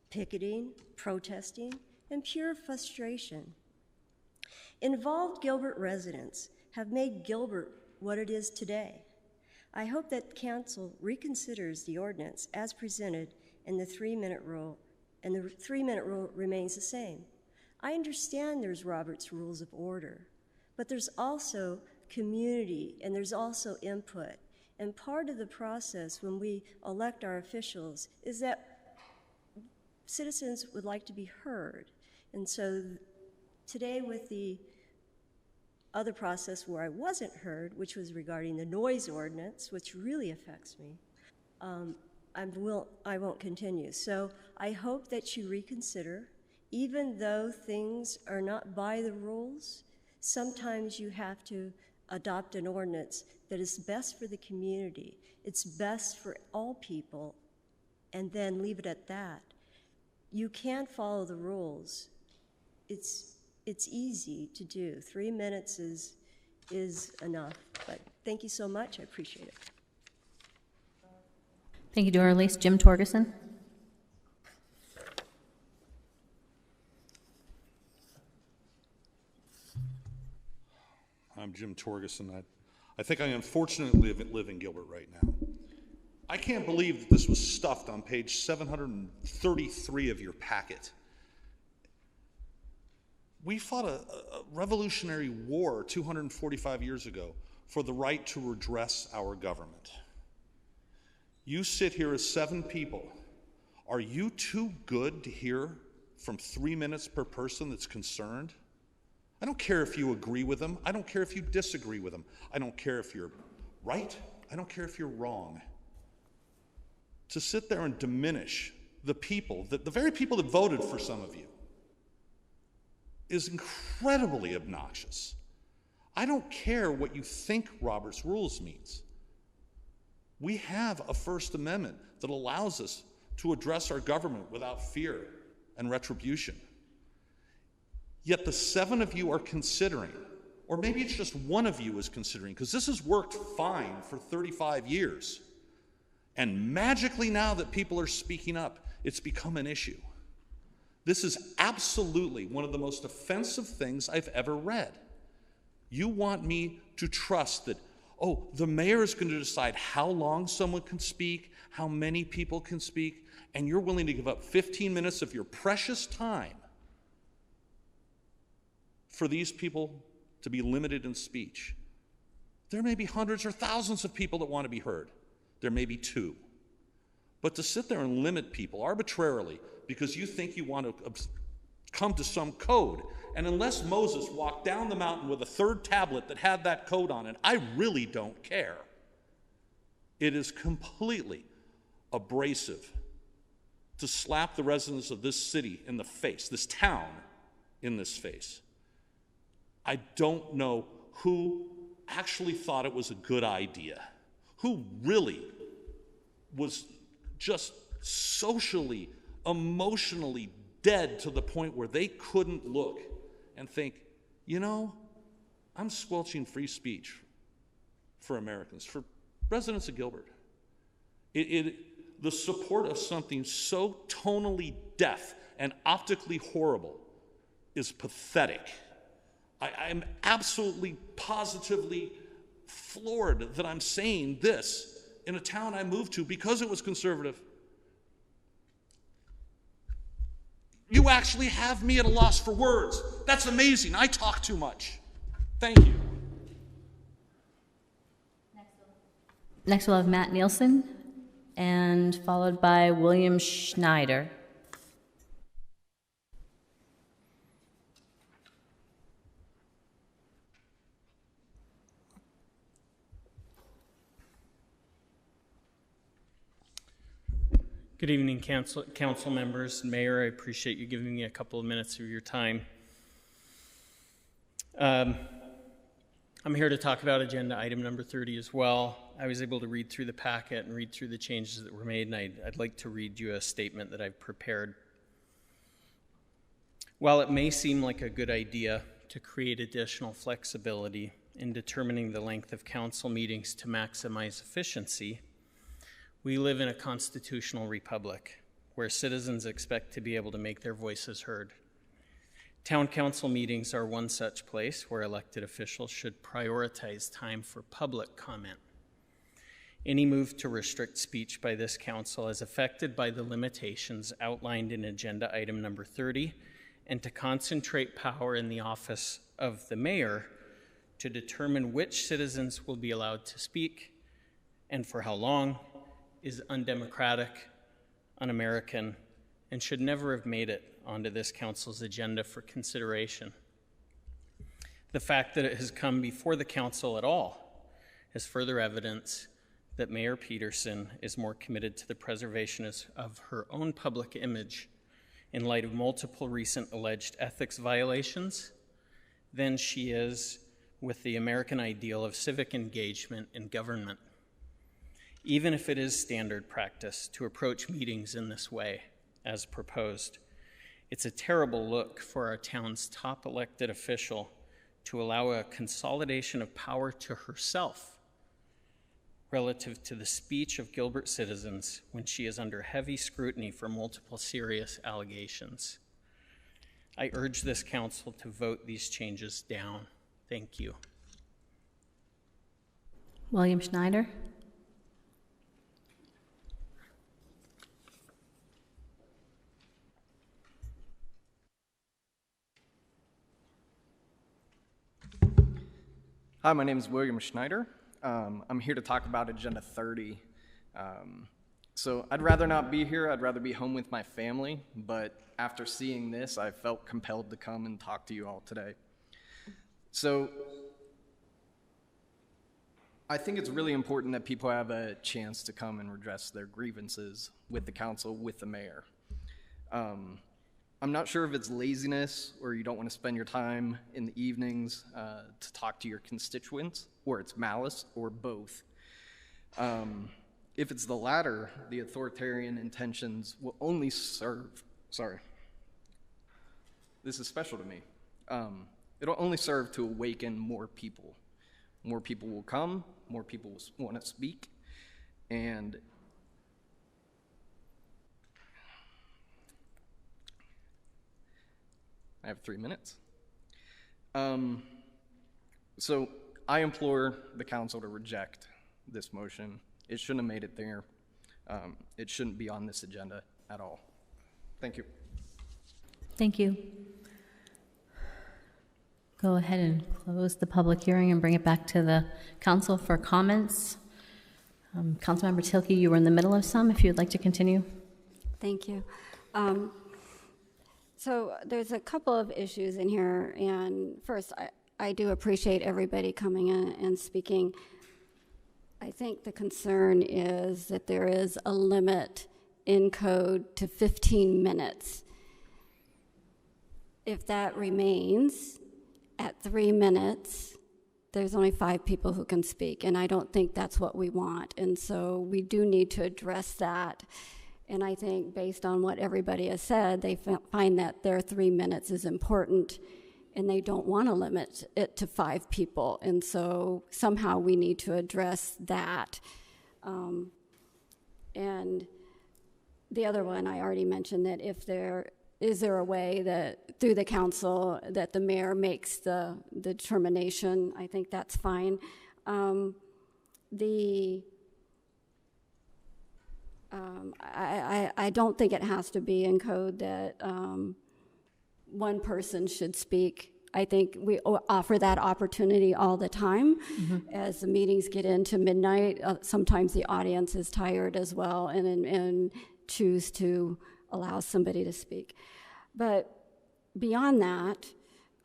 picketing, protesting, and pure frustration. Involved Gilbert residents have made Gilbert what it is today. I hope that council reconsiders the ordinance as presented in the 3-minute rule, and the 3-minute rule remains the same. I understand there's Robert's Rules of Order, but there's also community and there's also input. And part of the process when we elect our officials is that citizens would like to be heard. And so today with the other process where I wasn't heard, which was regarding the noise ordinance, which really affects me, I won't continue. So I hope that you reconsider. Even though things are not by the rules, sometimes you have to adopt an ordinance that is best for the community. It's best for all people, and then leave it at that. You can't follow the rules. It's easy to do. 3 minutes is enough. But thank you so much. I appreciate it. Thank you, Doralice. Jim Torgerson. I'm Jim Torgerson. I think I unfortunately live in Gilbert right now. I can't believe that this was stuffed on page 733 of your packet. We fought a revolutionary war 245 years ago for the right to redress our government. You sit here as 7 people. Are you too good to hear from 3 minutes per person that's concerned? I don't care if you agree with them. I don't care if you disagree with them. I don't care if you're right. I don't care if you're wrong. To sit there and diminish the people, the very people that voted for some of you, is incredibly obnoxious. I don't care what you think Robert's Rules means. We have a First Amendment that allows us to address our government without fear and retribution. Yet the 7 of you are considering, or maybe it's just 1 of you is considering, because this has worked fine for 35 years. And magically now that people are speaking up, it's become an issue. This is absolutely one of the most offensive things I've ever read. You want me to trust that, oh, the mayor is going to decide how long someone can speak, how many people can speak, and you're willing to give up 15 minutes of your precious time for these people to be limited in speech. There may be hundreds or thousands of people that want to be heard. There may be 2. But to sit there and limit people arbitrarily because you think you want to come to some code, and unless Moses walked down the mountain with a 3rd tablet that had that code on it, I really don't care. It is completely abrasive to slap the residents of this city in the face, this town in this face. I don't know who actually thought it was a good idea, who really was just socially, emotionally dead to the point where they couldn't look and think, you know, I'm squelching free speech for Americans, for residents of Gilbert. The support of something so tonally deaf and optically horrible is pathetic. I'm absolutely, positively floored that I'm saying this in a town I moved to because it was conservative. You actually have me at a loss for words. That's amazing. I talk too much. Thank you. Next we'll have Matt Nielsen, and followed by William Schneider. Good evening, council members, Mayor. I appreciate you giving me a couple of minutes of your time. I'm here to talk about agenda item number 30 as well. I was able to read through the packet and read through the changes that were made, and I'd like to read you a statement that I've prepared. While it may seem like a good idea to create additional flexibility in determining the length of council meetings to maximize efficiency, we live in a constitutional republic where citizens expect to be able to make their voices heard. Town council meetings are one such place where elected officials should prioritize time for public comment. Any move to restrict speech by this council is affected by the limitations outlined in agenda item number 30, and to concentrate power in the office of the mayor to determine which citizens will be allowed to speak and for how long is undemocratic, un-American, and should never have made it onto this council's agenda for consideration. The fact that it has come before the council at all is further evidence that Mayor Peterson is more committed to the preservation of her own public image in light of multiple recent alleged ethics violations than she is with the American ideal of civic engagement in government. Even if it is standard practice to approach meetings in this way, as proposed, it's a terrible look for our town's top elected official to allow a consolidation of power to herself relative to the speech of Gilbert citizens when she is under heavy scrutiny for multiple serious allegations. I urge this council to vote these changes down. Thank you. William Schneider. Hi, my name is William Schneider. I'm here to talk about Agenda 30. So I'd rather not be here. I'd rather be home with my family. But after seeing this, I felt compelled to come and talk to you all today. So I think it's really important that people have a chance to come and redress their grievances with the council, with the mayor. I'm not sure if it's laziness or you don't want to spend your time in the evenings to talk to your constituents, or it's malice, or both. If it's the latter, the authoritarian intentions will only serve, this is special to me. It'll only serve to awaken more people. More people will come, more people will want to speak, and I have 3 minutes. So I implore the council to reject this motion. It shouldn't have made it there. It shouldn't be on this agenda at all. Thank you. Thank you. Go ahead and close the public hearing and bring it back to the council for comments. Councilmember Tilke, you were in the middle of some, if you'd like to continue. Thank you. So there's a couple of issues in here, and first, I do appreciate everybody coming in and speaking. I think the concern is that there is a limit in code to 15 minutes. If that remains at 3 minutes, there's only 5 people who can speak, and I don't think that's what we want, and so we do need to address that. And I think based on what everybody has said, they find that their 3 minutes is important, and they don't want to limit it to 5 people. And so somehow we need to address that. And the other one, I already mentioned that if is there a way that through the council that the mayor makes the determination, I think that's fine. I don't think it has to be in code that one person should speak. I think we offer that opportunity all the time. As the meetings get into midnight, sometimes the audience is tired as well and choose to allow somebody to speak. But beyond that,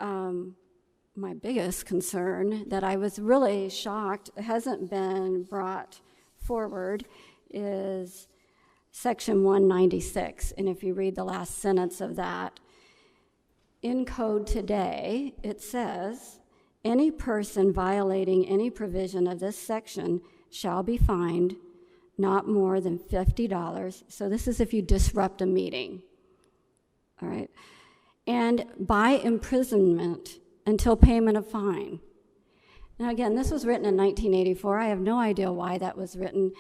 my biggest concern that I was really shocked hasn't been brought forward is Section 196. And if you read the last sentence of that, in code today, it says, any person violating any provision of this section shall be fined not more than $50. So this is if you disrupt a meeting, all right? And by imprisonment until payment of fine. Now again, this was written in 1984. I have no idea why that was written,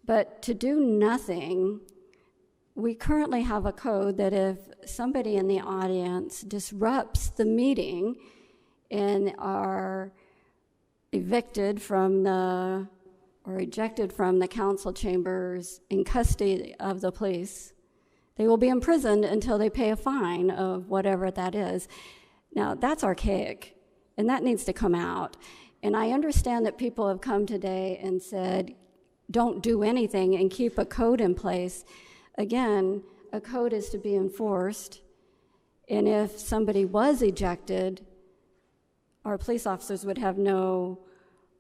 but to do nothing, we currently have a code that if somebody in the audience disrupts the meeting and are evicted from or ejected from the council chambers in custody of the police, they will be imprisoned until they pay a fine of whatever that is. Now, that's archaic, and that needs to come out. And I understand that people have come today and said, don't do anything and keep a code in place. Again, a code is to be enforced, and if somebody was ejected, our police officers would have no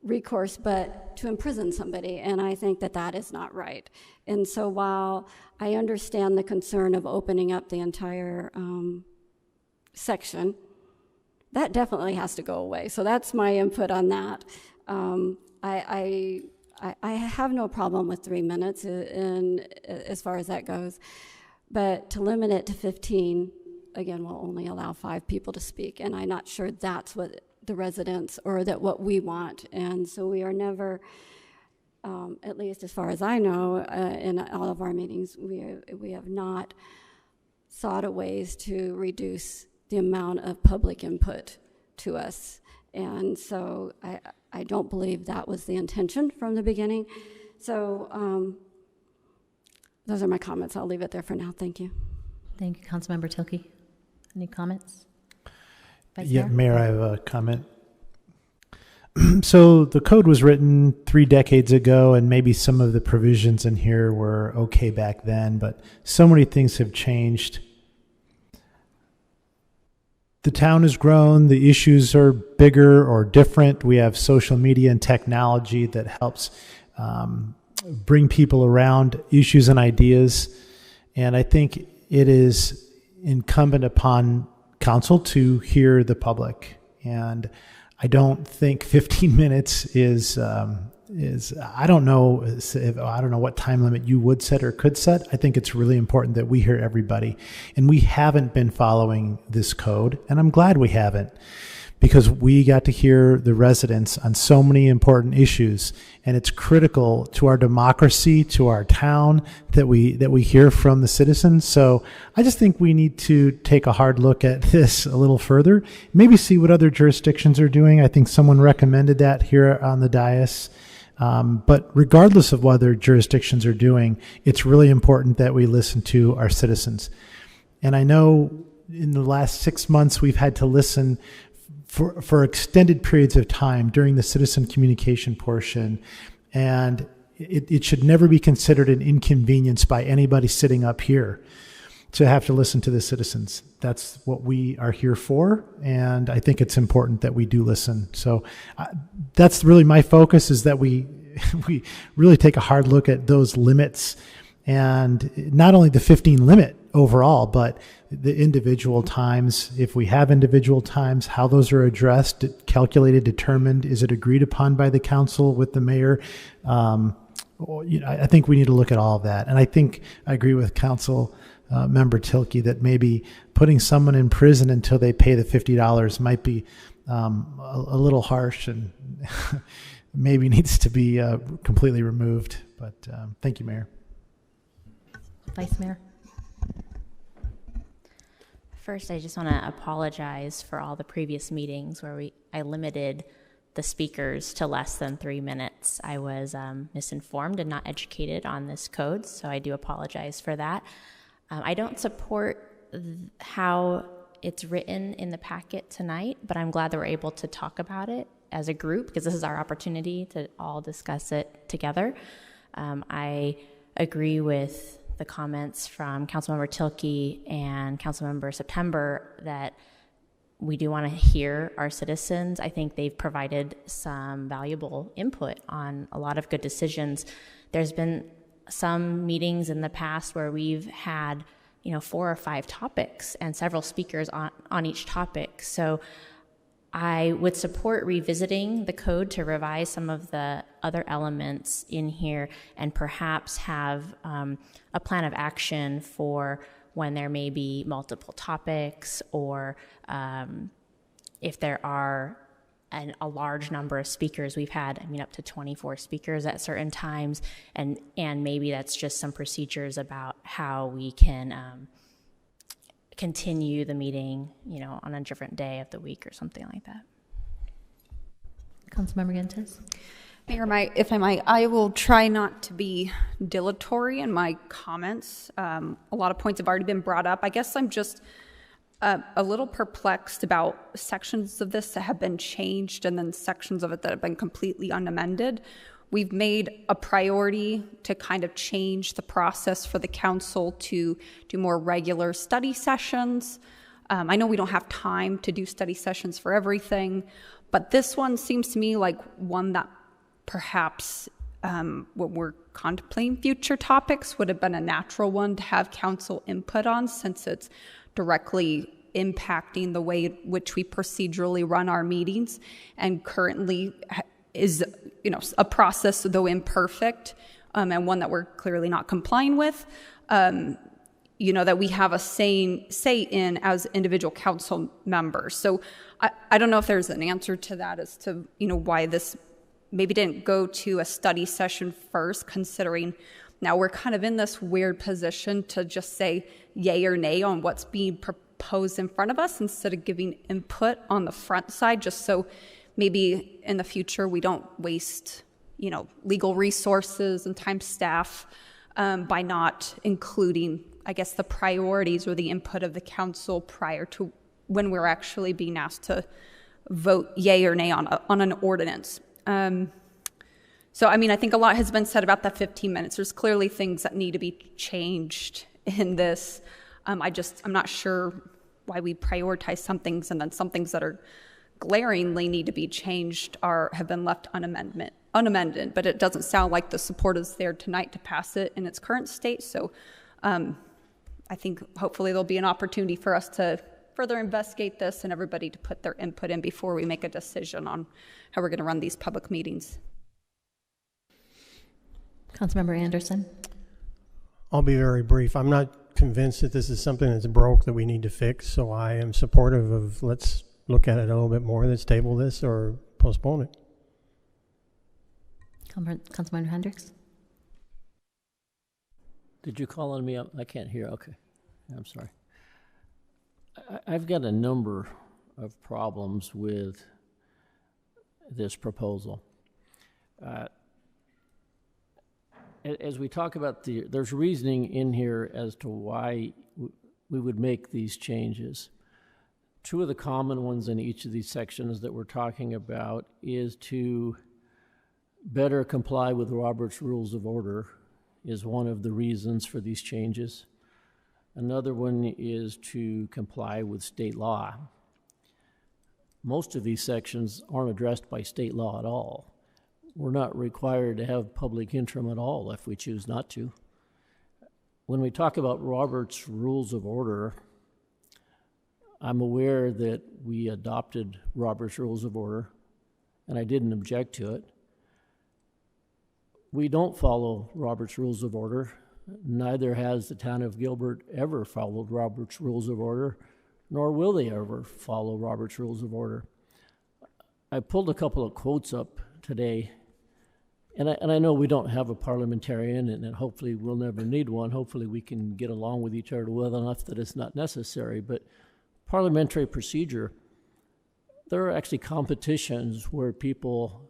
recourse but to imprison somebody, and I think that that is not right. And so while I understand the concern of opening up the entire section, that definitely has to go away. So that's my input on that. I have no problem with 3 minutes as far as that goes, but to limit it to 15, again, will only allow 5 people to speak, and I'm not sure that's what the residents or that what we want. And so we are never, at least as far as I know, in all of our meetings, we have not sought a ways to reduce the amount of public input to us. And so I don't believe that was the intention from the beginning. So those are my comments. I'll leave it there for now. Thank you. Thank you, Councilmember Tilkey. Any comments? Yeah, Mayor, I have a comment. So the code was written 3 decades ago, and maybe some of the provisions in here were okay back then, but so many things have changed. The town has grown, the issues are bigger or different. We have social media and technology that helps bring people around issues and ideas. And I think it is incumbent upon council to hear the public. And I don't think 15 minutes is I don't know what time limit you would set or could set. I think it's really important that we hear everybody. And we haven't been following this code, and I'm glad we haven't, because we got to hear the residents on so many important issues, and it's critical to our democracy, to our town, that we hear from the citizens. So I just think we need to take a hard look at this a little further, maybe see what other jurisdictions are doing. I think someone recommended that here on the dais. But regardless of what other jurisdictions are doing, it's really important that we listen to our citizens. And I know in the last 6 months we've had to listen for extended periods of time during the citizen communication portion, and it should never be considered an inconvenience by anybody sitting up here to have to listen to the citizens. That's what we are here for, and I think it's important that we do listen. So that's really my focus, is that we really take a hard look at those limits, and not only the 15 limit overall, but the individual times, if we have individual times, how those are addressed, calculated, determined, is it agreed upon by the council with the mayor? I think we need to look at all of that. And I think I agree with Council Member Tilkey, that maybe putting someone in prison until they pay the $50 might be a little harsh and maybe needs to be completely removed. But thank you, Mayor. Vice Mayor. First, I just want to apologize for all the previous meetings where I limited the speakers to less than 3 minutes. I was misinformed and not educated on this code, so I do apologize for that. I don't support how it's written in the packet tonight, but I'm glad that we're able to talk about it as a group because this is our opportunity to all discuss it together. I agree with the comments from Councilmember Tilkey and Councilmember September that we do want to hear our citizens. I think they've provided some valuable input on a lot of good decisions. There's been some meetings in the past where we've had, 4 or 5 topics and several speakers on each topic. So I would support revisiting the code to revise some of the other elements in here and perhaps have a plan of action for when there may be multiple topics or if there are a large number of speakers. We've had, up to 24 speakers at certain times, and maybe that's just some procedures about how we can continue the meeting, on a different day of the week or something like that. Councilmember Yentes. Mayor, if I might, I will try not to be dilatory in my comments. A lot of points have already been brought up. I guess I'm just a little perplexed about sections of this that have been changed and then sections of it that have been completely unamended. We've made a priority to kind of change the process for the council to do more regular study sessions. I know we don't have time to do study sessions for everything, but this one seems to me like one that perhaps when we're contemplating future topics would have been a natural one to have council input on, since it's directly impacting the way in which we procedurally run our meetings and currently is a process, though imperfect, and one that we're clearly not complying with, that we have a say in as individual council members. So I don't know if there's an answer to that as to, why this maybe didn't go to a study session first, considering now we're kind of in this weird position to just say yay or nay on what's being proposed in front of us instead of giving input on the front side, just so maybe in the future we don't waste, legal resources and time staff by not including, I guess, the priorities or the input of the council prior to when we're actually being asked to vote yay or nay on an ordinance. So, I think a lot has been said about the 15 minutes. There's clearly things that need to be changed in this. I'm not sure why we prioritize some things and then some things that are glaringly need to be changed have been left unamended, but it doesn't sound like the support is there tonight to pass it in its current state. So I think hopefully there'll be an opportunity for us to further investigate this and everybody to put their input in before we make a decision on how we're going to run these public meetings. Councilmember Anderson. I'll be very brief. I'm not convinced that this is something that's broke that we need to fix, so I am supportive of let's look at it a little bit more. Let's table this or postpone it. Councilmember Hendricks. Did you call on me? I can't hear. Okay. I'm sorry. I've got a number of problems with this proposal. As we talk about there's reasoning in here as to why we would make these changes. Two of the common ones in each of these sections that we're talking about is to better comply with Robert's Rules of Order is one of the reasons for these changes. Another one is to comply with state law. Most of these sections aren't addressed by state law at all. We're not required to have public interim at all if we choose not to. When we talk about Robert's Rules of Order, I'm aware that we adopted Robert's Rules of Order, and I didn't object to it. We don't follow Robert's Rules of Order Neither has the town of Gilbert ever followed Robert's Rules of Order, nor will they ever follow Robert's Rules of Order. I pulled a couple of quotes up today, and I know we don't have a parliamentarian, and hopefully we'll never need one. Hopefully we can get along with each other well enough that it's not necessary. But parliamentary procedure, there are actually competitions where people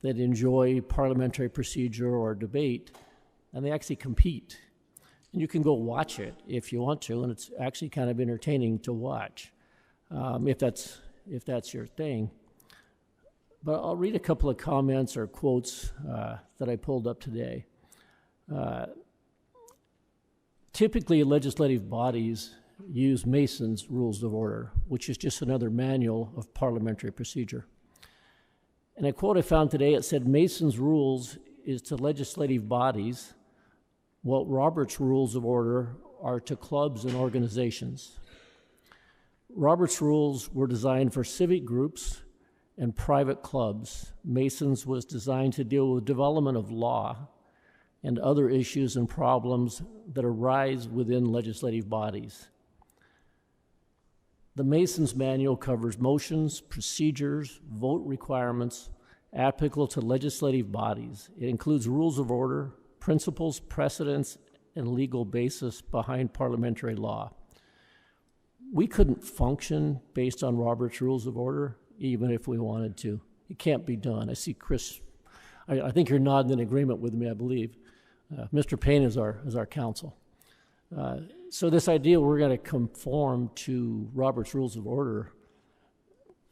that enjoy parliamentary procedure or debate, and they actually compete. And you can go watch it if you want to, and it's actually kind of entertaining to watch, if that's your thing. But I'll read a couple of comments or quotes that I pulled up today. Typically, legislative bodies use Mason's Rules of Order, which is just another manual of parliamentary procedure. And a quote I found today, it said, Mason's Rules is to legislative bodies what Robert's Rules of Order are to clubs and organizations. Robert's Rules were designed for civic groups and private clubs. Mason's was designed to deal with development of law and other issues and problems that arise within legislative bodies. The Mason's Manual covers motions, procedures, vote requirements applicable to legislative bodies. It includes rules of order, principles, precedents, and legal basis behind parliamentary law. We couldn't function based on Robert's Rules of Order, even if we wanted to. It can't be done. I see Chris, I think you're nodding in agreement with me, I believe. Mr. Payne is our counsel. So this idea we're going to conform to Robert's Rules of Order,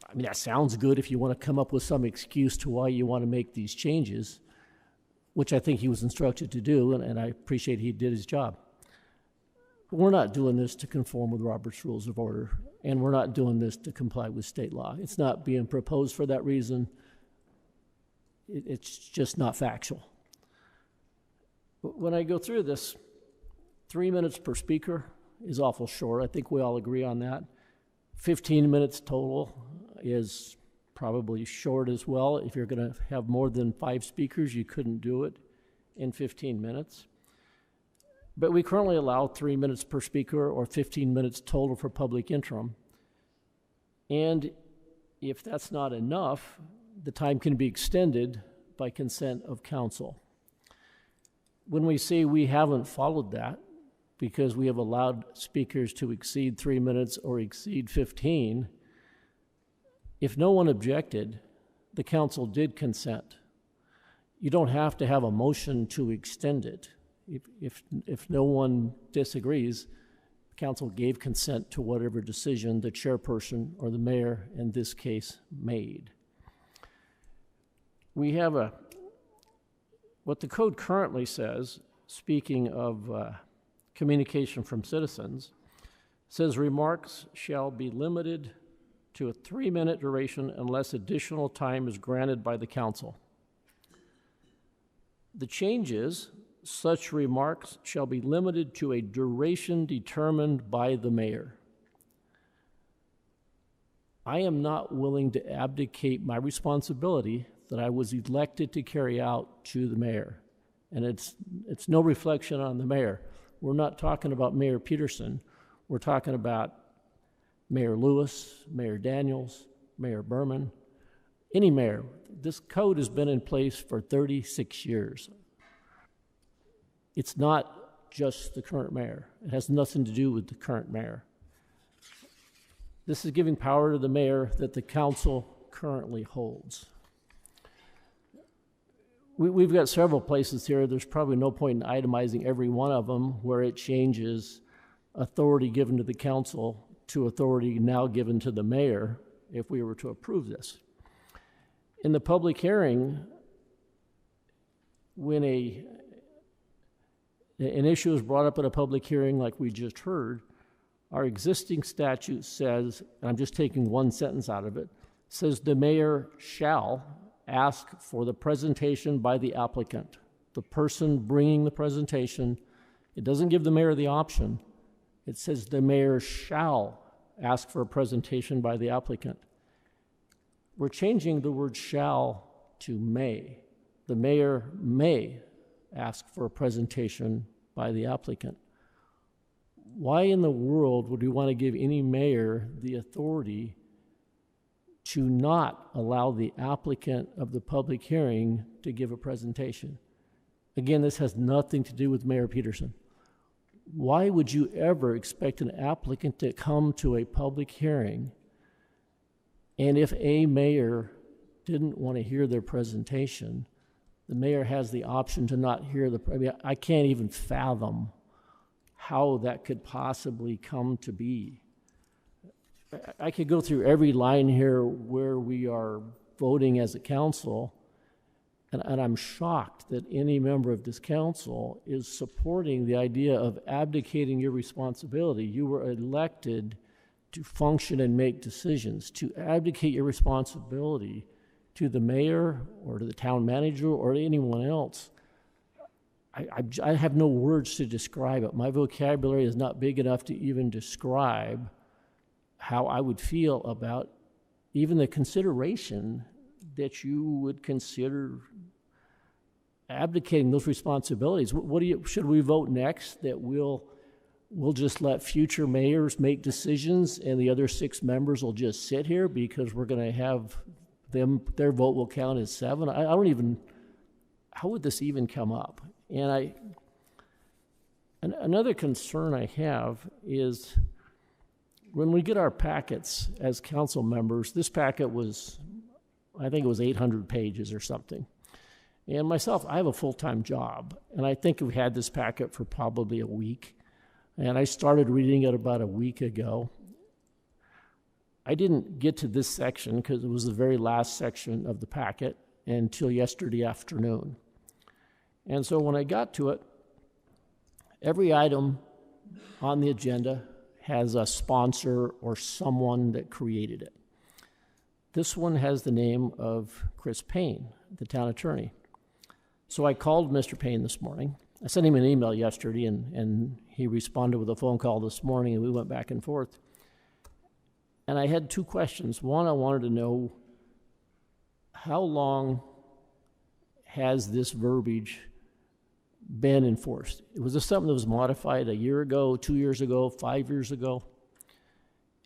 I mean, that sounds good if you want to come up with some excuse to why you want to make these changes, which I think he was instructed to do, and I appreciate he did his job. But we're not doing this to conform with Robert's Rules of Order, and we're not doing this to comply with state law. It's not being proposed for that reason. It's just not factual. When I go through this, 3 minutes per speaker is awful short. I think we all agree on that. 15 minutes total is probably short as well. If you're going to have more than 5 speakers, you couldn't do it in 15 minutes. But we currently allow 3 minutes per speaker or 15 minutes total for public interim. And if that's not enough, the time can be extended by consent of council. When we say we haven't followed that, because we have allowed speakers to exceed 3 minutes or exceed 15, if no one objected, the council did consent. You don't have to have a motion to extend it. If no one disagrees, council gave consent to whatever decision the chairperson or the mayor in this case made. We have what the code currently says, speaking of communication from citizens, says remarks shall be limited to a 3-minute duration unless additional time is granted by the council. The change is, such remarks shall be limited to a duration determined by the mayor. I am not willing to abdicate my responsibility that I was elected to carry out to the mayor. And it's no reflection on the mayor. We're not talking about Mayor Peterson. We're talking about Mayor Lewis, Mayor Daniels, Mayor Berman, any mayor. This code has been in place for 36 years. It's not just the current mayor. It has nothing to do with the current mayor. This is giving power to the mayor that the council currently holds. We've got several places here. There's probably no point in itemizing every one of them where it changes authority given to the council to authority now given to the mayor if we were to approve this. In the public hearing, when an issue is brought up at a public hearing like we just heard, our existing statute says, and I'm just taking one sentence out of it, says the mayor shall ask for the presentation by the applicant. The person bringing the presentation, it doesn't give the mayor the option. It says the mayor shall ask for a presentation by the applicant. We're changing the word shall to may. The mayor may ask for a presentation by the applicant. Why in the world would we want to give any mayor the authority to not allow the applicant of the public hearing to give a presentation? Again, this has nothing to do with Mayor Peterson. Why would you ever expect an applicant to come to a public hearing, and if a mayor didn't want to hear their presentation, the mayor has the option to not hear I can't even fathom how that could possibly come to be. I could go through every line here where we are voting as a council, and I'm shocked that any member of this council is supporting the idea of abdicating your responsibility. You were elected to function and make decisions. To abdicate your responsibility to the mayor or to the town manager or to anyone else, I have no words to describe it. My vocabulary is not big enough to even describe how I would feel about even the consideration that you would consider abdicating those responsibilities. Should we vote next that we'll just let future mayors make decisions and the other 6 members will just sit here because we're going to have their vote will count as 7? I don't even, how would this even come up? And another concern I have is when we get our packets as council members, this packet was, I think it was 800 pages or something. And myself, I have a full-time job, and I think we had this packet for probably a week. And I started reading it about a week ago. I didn't get to this section because it was the very last section of the packet until yesterday afternoon. And so when I got to it, every item on the agenda has a sponsor or someone that created it. This one has the name of Chris Payne, the town attorney. So I called Mr. Payne this morning. I sent him an email yesterday, and he responded with a phone call this morning, and we went back and forth. And I had 2 questions. One, I wanted to know how long has this verbiage been enforced? Was this something that was modified a year ago, 2 years ago, 5 years ago?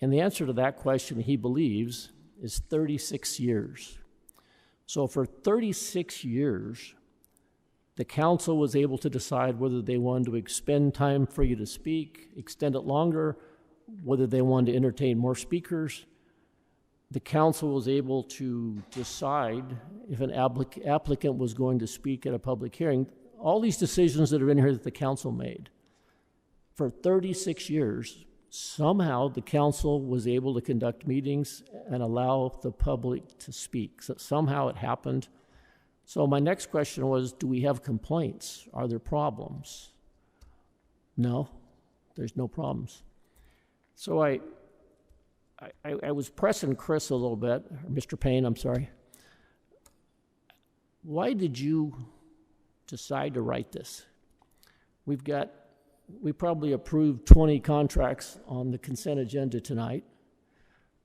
And the answer to that question, he believes, is 36 years. So for 36 years, the council was able to decide whether they wanted to expend time for you to speak, extend it longer, whether they wanted to entertain more speakers. The council was able to decide if an applicant was going to speak at a public hearing. All these decisions that are in here that the council made. For 36 years, somehow the council was able to conduct meetings and allow the public to speak. So somehow it happened. So my next question was, do we have complaints? Are there problems? No, there's no problems. So I was pressing Chris a little bit, or Mr. Payne, I'm sorry. Why did you decide to write this? We probably approved 20 contracts on the consent agenda tonight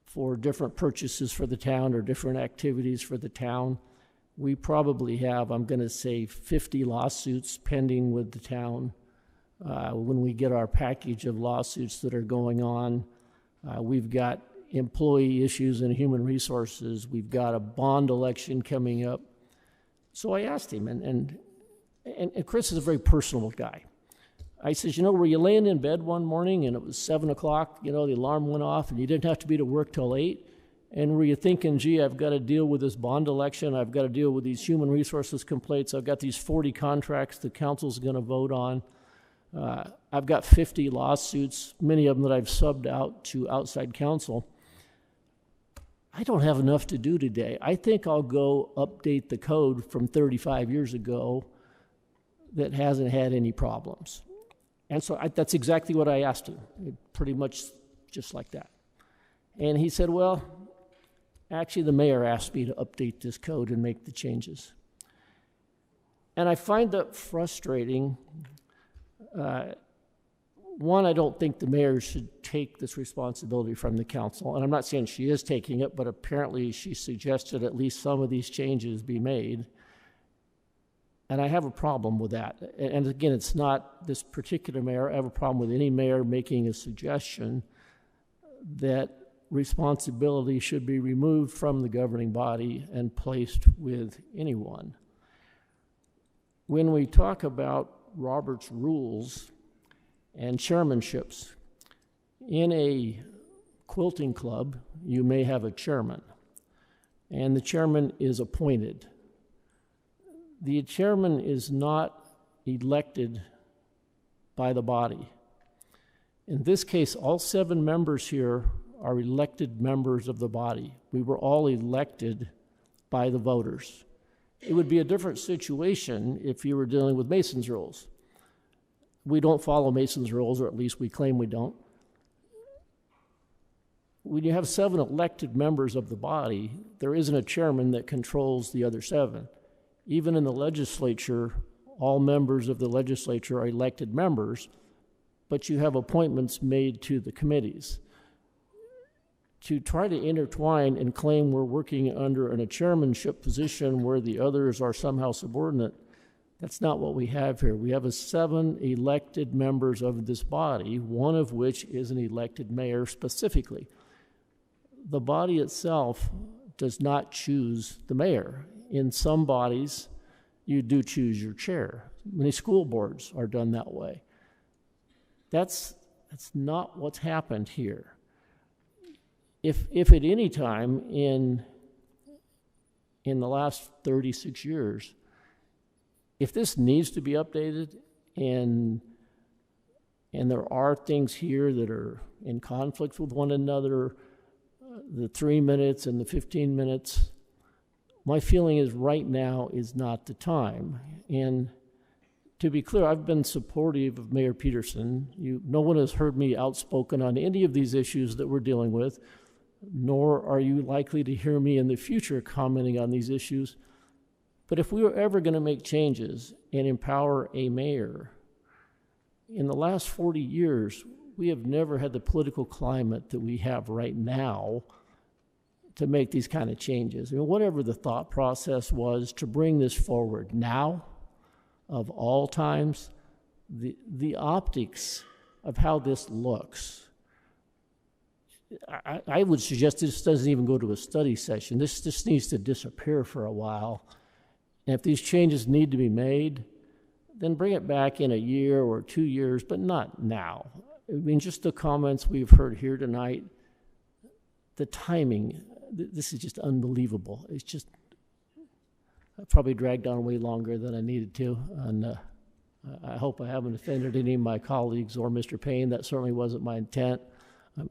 for different purchases for the town or different activities for the town. We probably have, I'm going to say, 50 lawsuits pending with the town. When we get our package of lawsuits that are going on, we've got employee issues in human resources. We've got a bond election coming up. So I asked him, and Chris is a very personal guy. I says, were you laying in bed one morning and it was 7 o'clock, the alarm went off and you didn't have to be to work till 8? And were you thinking, gee, I've got to deal with this bond election, I've got to deal with these human resources complaints, I've got these 40 contracts the council's going to vote on, I've got 50 lawsuits, many of them that I've subbed out to outside counsel. I don't have enough to do today. I think I'll go update the code from 35 years ago that hasn't had any problems. And so that's exactly what I asked him, pretty much just like that. And he said, well, actually the mayor asked me to update this code and make the changes. And I find that frustrating. One, I don't think the mayor should take this responsibility from the council. And I'm not saying she is taking it, but apparently she suggested at least some of these changes be made. And I have a problem with that. And again, it's not this particular mayor. I have a problem with any mayor making a suggestion that responsibility should be removed from the governing body and placed with anyone. When we talk about Robert's rules and chairmanships, in a quilting club, you may have a chairman, and the chairman is appointed. The chairman is not elected by the body. In this case, all 7 members here are elected members of the body. We were all elected by the voters. It would be a different situation if you were dealing with Mason's rules. We don't follow Mason's rules, or at least we claim we don't. When you have 7 elected members of the body, there isn't a chairman that controls the other 7. Even in the legislature, all members of the legislature are elected members, but you have appointments made to the committees. To try to intertwine and claim we're working under a chairmanship position where the others are somehow subordinate, that's not what we have here. We have 7 elected members of this body, one of which is an elected mayor specifically. The body itself does not choose the mayor. In some bodies, you do choose your chair. Many school boards are done that way. That's not what's happened here. If at any time in the last 36 years, if this needs to be updated and there are things here that are in conflict with one another, the 3 minutes and the 15 minutes, my feeling is right now is not the time. And to be clear, I've been supportive of Mayor Peterson. No one has heard me outspoken on any of these issues that we're dealing with, nor are you likely to hear me in the future commenting on these issues. But if we were ever going to make changes and empower a mayor, in the last 40 years, we have never had the political climate that we have right now to make these kind of changes. I mean, whatever the thought process was to bring this forward now, of all times, the optics of how this looks, I would suggest this doesn't even go to a study session. This just needs to disappear for a while. And if these changes need to be made, then bring it back in a year or 2 years, but not now. I mean, just the comments we've heard here tonight, the timing, this is just unbelievable. It's just, I probably dragged on way longer than I needed to, and I hope I haven't offended any of my colleagues or Mr. Payne. That certainly wasn't my intent.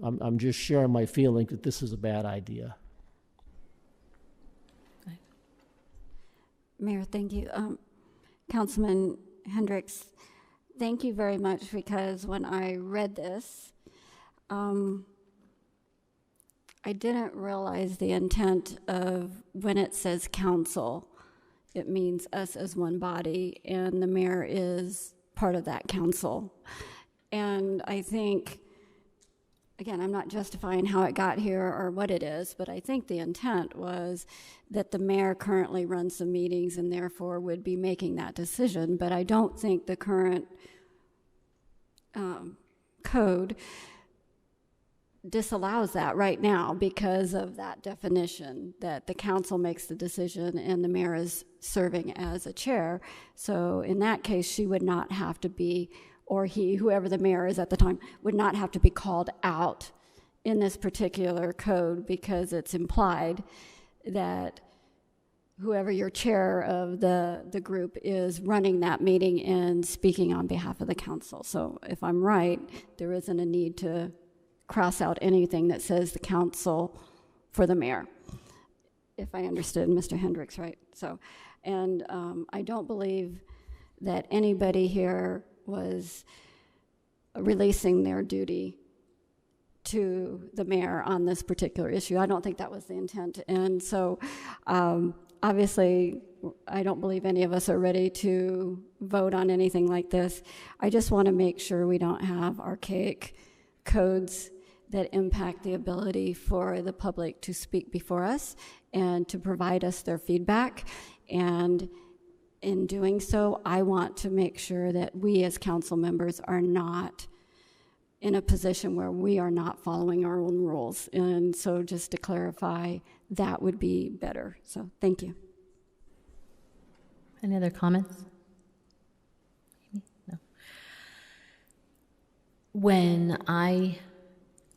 I'm just sharing my feeling that this is a bad idea. Mayor, thank you. Councilman Hendricks, thank you very much, because when I read this, I didn't realize the intent of when it says council, it means us as one body, and the mayor is part of that council. And I think, again, I'm not justifying how it got here or what it is, but I think the intent was that the mayor currently runs the meetings and therefore would be making that decision. But I don't think the current code disallows that right now because of that definition that the council makes the decision and the mayor is serving as a chair. So in that case, she would not have to be, or he, whoever the mayor is at the time, would not have to be called out in this particular code, because it's implied that whoever your chair of the group is running that meeting and speaking on behalf of the council. So if I'm right, there isn't a need to cross out anything that says the council for the mayor, if I understood Mr. Hendricks right. So, and I don't believe that anybody here was releasing their duty to the mayor on this particular issue. I don't think that was the intent. And so obviously, I don't believe any of us are ready to vote on anything like this. I just want to make sure we don't have archaic codes that impact the ability for the public to speak before us and to provide us their feedback. And in doing so, I want to make sure that we as council members are not in a position where we are not following our own rules. And so just to clarify, that would be better. So thank you. Any other comments? No. When I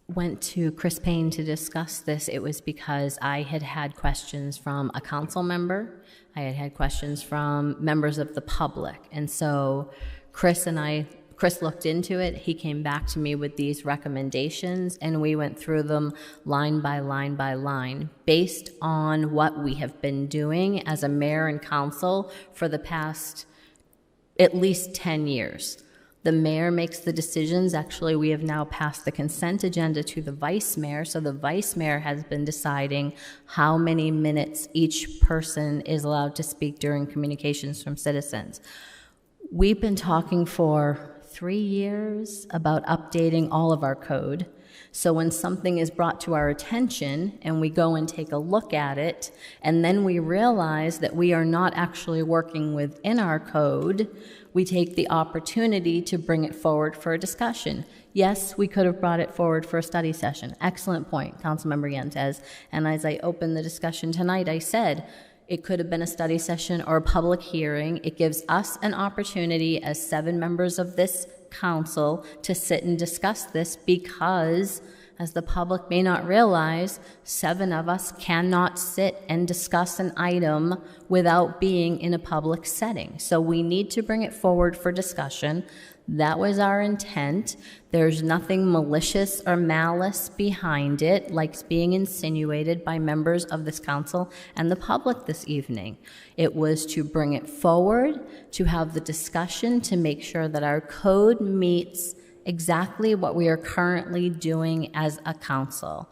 went to Chris Payne to discuss this, it was because I had had questions from a council member. I had had questions from members of the public. And so Chris looked into it. He came back to me with these recommendations, and we went through them line by line by line based on what we have been doing as a mayor and council for the past at least 10 years. The mayor makes the decisions. Actually, we have now passed the consent agenda to the vice mayor, so the vice mayor has been deciding how many minutes each person is allowed to speak during communications from citizens. We've been talking for 3 years about updating all of our code. So when something is brought to our attention and we go and take a look at it, and then we realize that we are not actually working within our code, we take the opportunity to bring it forward for a discussion. Yes, we could have brought it forward for a study session. Excellent point, Councilmember Yentes. And as I opened the discussion tonight, I said, it could have been a study session or a public hearing. It gives us an opportunity as 7 members of this council to sit and discuss this because, as the public may not realize, 7 of us cannot sit and discuss an item without being in a public setting. So we need to bring it forward for discussion. That was our intent. There's nothing malicious or malice behind it, like being insinuated by members of this council and the public this evening. It was to bring it forward, to have the discussion, to make sure that our code meets exactly what we are currently doing as a council.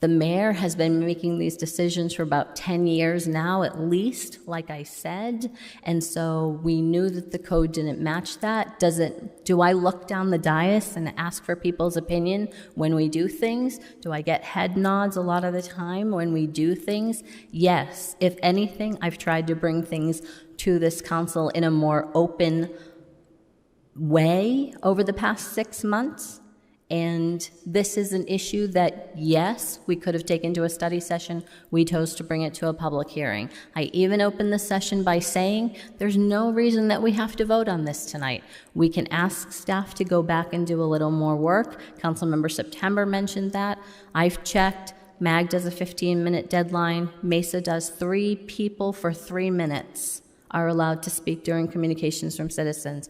The mayor has been making these decisions for about 10 years now, at least, like I said, and so we knew that the code didn't match that. Do I look down the dais and ask for people's opinion when we do things? Do I get head nods a lot of the time when we do things? Yes. If anything, I've tried to bring things to this council in a more open way over the past 6 months. And this is an issue that, yes, we could have taken to a study session. We chose to bring it to a public hearing. I even opened the session by saying there's no reason that we have to vote on this tonight. We can ask staff to go back and do a little more work. Councilmember September mentioned that. I've checked. MAG does a 15-minute deadline. MESA does 3 people for 3 minutes are allowed to speak during communications from citizens.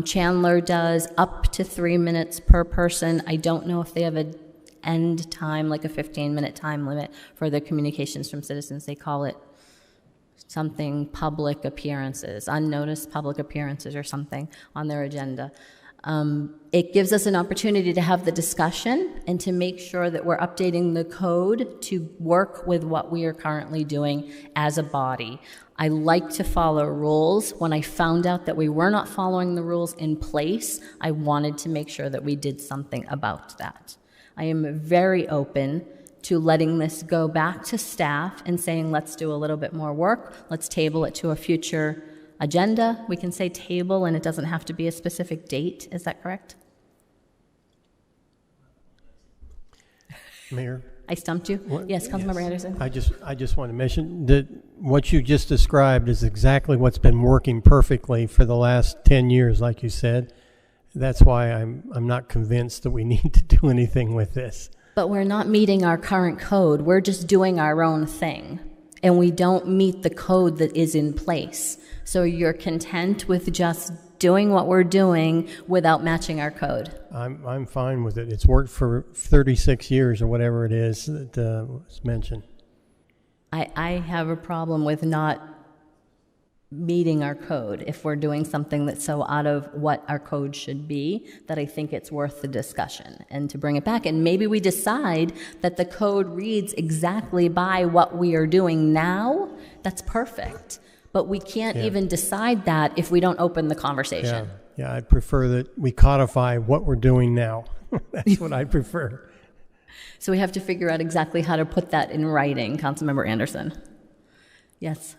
Chandler does up to 3 minutes per person. I don't know if they have an end time, like a 15-minute time limit for the communications from citizens. They call it something public appearances, unnoticed public appearances or something on their agenda. It gives us an opportunity to have the discussion and to make sure that we're updating the code to work with what we are currently doing as a body. I like to follow rules. When I found out that we were not following the rules in place, I wanted to make sure that we did something about that. I am very open to letting this go back to staff and saying, let's do a little bit more work. Let's table it to a future agenda. We can say table and it doesn't have to be a specific date. Is that correct? Mayor? I stumped you? Yes, Councilmember Anderson. I just want to mention that what you just described is exactly what's been working perfectly for the last 10 years, like you said. That's why I'm not convinced that we need to do anything with this. But we're not meeting our current code. We're just doing our own thing. And we don't meet the code that is in place. So you're content with just doing what we're doing without matching our code? I'm fine with it. It's worked for 36 years or whatever it is that was mentioned. I have a problem with not meeting our code if we're doing something that's so out of what our code should be that I think it's worth the discussion and to bring it back. And maybe we decide that the code reads exactly by what we are doing now. That's perfect. But we can't even decide that if we don't open the conversation. Yeah, I'd prefer that we codify what we're doing now. That's what I'd prefer. So we have to figure out exactly how to put that in writing, Councilmember Anderson. Yes.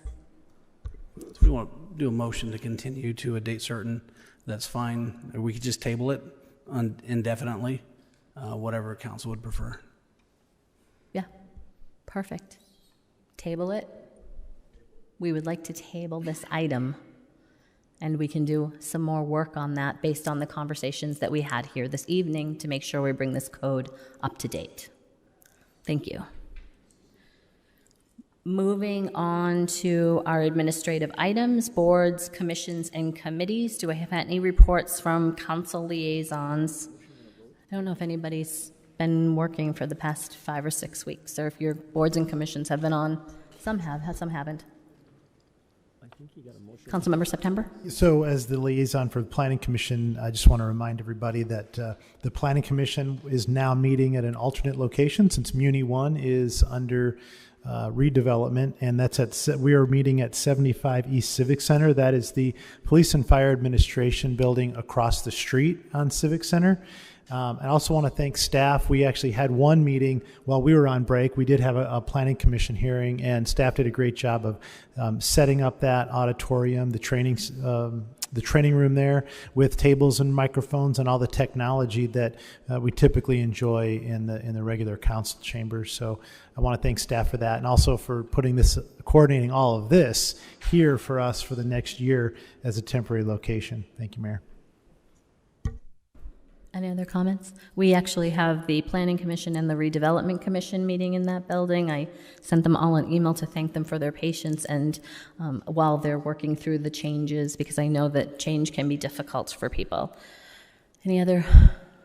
So we want to do a motion to continue to a date certain, that's fine. Or we could just table it indefinitely, whatever council would prefer. Yeah, perfect. Table it. We would like to table this item, and we can do some more work on that based on the conversations that we had here this evening to make sure we bring this code up to date. Thank you. Moving on to our administrative items, boards, commissions, and committees. Do I have any reports from council liaisons? I don't know if anybody's been working for the past 5 or 6 weeks, or if your boards and commissions have been on. Some have, some haven't. Councilmember September? So as the liaison for the Planning Commission, I just want to remind everybody that the Planning Commission is now meeting at an alternate location since Muni 1 is under redevelopment, and that's we are meeting at 75 East Civic Center. That is the Police and Fire Administration building across the street on Civic Center. I also want to thank staff. We actually had one meeting while we were on break. We did have a Planning Commission hearing, and staff did a great job of setting up that auditorium, the training room there with tables and microphones and all the technology that we typically enjoy in the regular council chambers. So I want to thank staff for that, and also for coordinating all of this here for us for the next year as a temporary location. Thank you, Mayor. Any other comments? We actually have the Planning Commission and the Redevelopment Commission meeting in that building. I sent them all an email to thank them for their patience and while they're working through the changes, because I know that change can be difficult for people. Any other?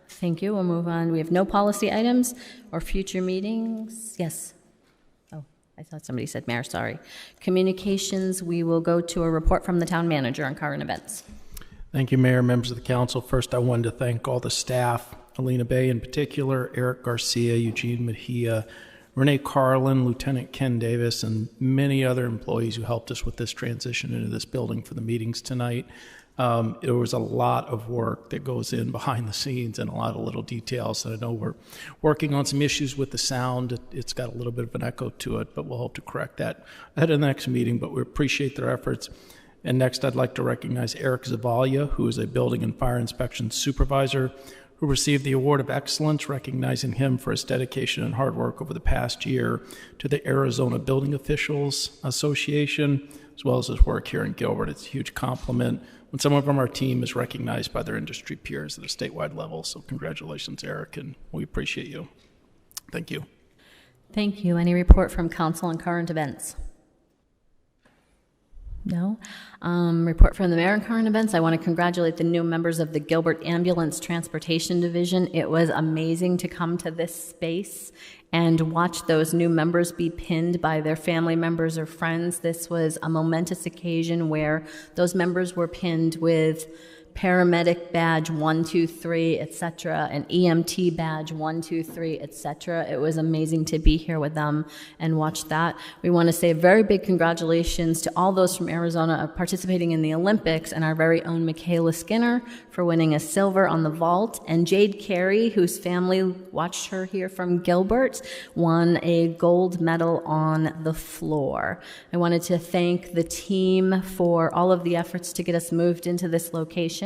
Thank you. We'll move on. We have no policy items or future meetings. Yes. Oh, I thought somebody said Mayor, sorry. Communications, we will go to a report from the town manager on current events. Thank you, Mayor, members of the council. First, I wanted to thank all the staff, Alina Bay in particular, Eric Garcia, Eugene Mejia, Renee Carlin, Lieutenant Ken Davis, and many other employees who helped us with this transition into this building for the meetings tonight. There was a lot of work that goes in behind the scenes and a lot of little details. And I know we're working on some issues with the sound. It's got a little bit of an echo to it, but we'll hope to correct that ahead of the next meeting. But we appreciate their efforts. And next, I'd like to recognize Eric Zavalia, who is a building and fire inspection supervisor, who received the Award of Excellence, recognizing him for his dedication and hard work over the past year to the Arizona Building Officials Association, as well as his work here in Gilbert. It's a huge compliment when someone from our team is recognized by their industry peers at a statewide level. So congratulations, Eric, and we appreciate you. Thank you. Thank you. Any report from council on current events? No. Report from the mayor on current events. I want to congratulate the new members of the Gilbert Ambulance Transportation Division. It was amazing to come to this space and watch those new members be pinned by their family members or friends. This was a momentous occasion where those members were pinned with paramedic badge 123, etc., an EMT badge 123, etc. It was amazing to be here with them and watch that. We want to say a very big congratulations to all those from Arizona participating in the Olympics, and our very own Michaela Skinner for winning a silver on the vault, and Jade Carey, whose family watched her here from Gilbert, won a gold medal on the floor. I wanted to thank the team for all of the efforts to get us moved into this location.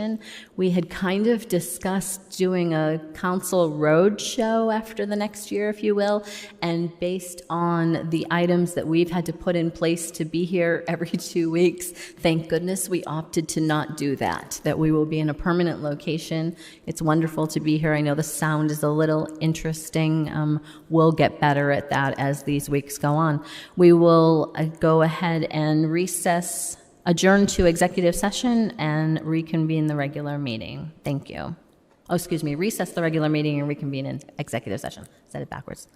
We had kind of discussed doing a council road show after the next year, if you will, and based on the items that we've had to put in place to be here every 2 weeks, thank goodness we opted to not do that, that we will be in a permanent location. It's wonderful to be here. I know the sound is a little interesting. We'll get better at that as these weeks go on. We will go ahead and adjourn to executive session and reconvene the regular meeting. Thank you. Oh, excuse me, recess the regular meeting and reconvene in executive session. Said it backwards.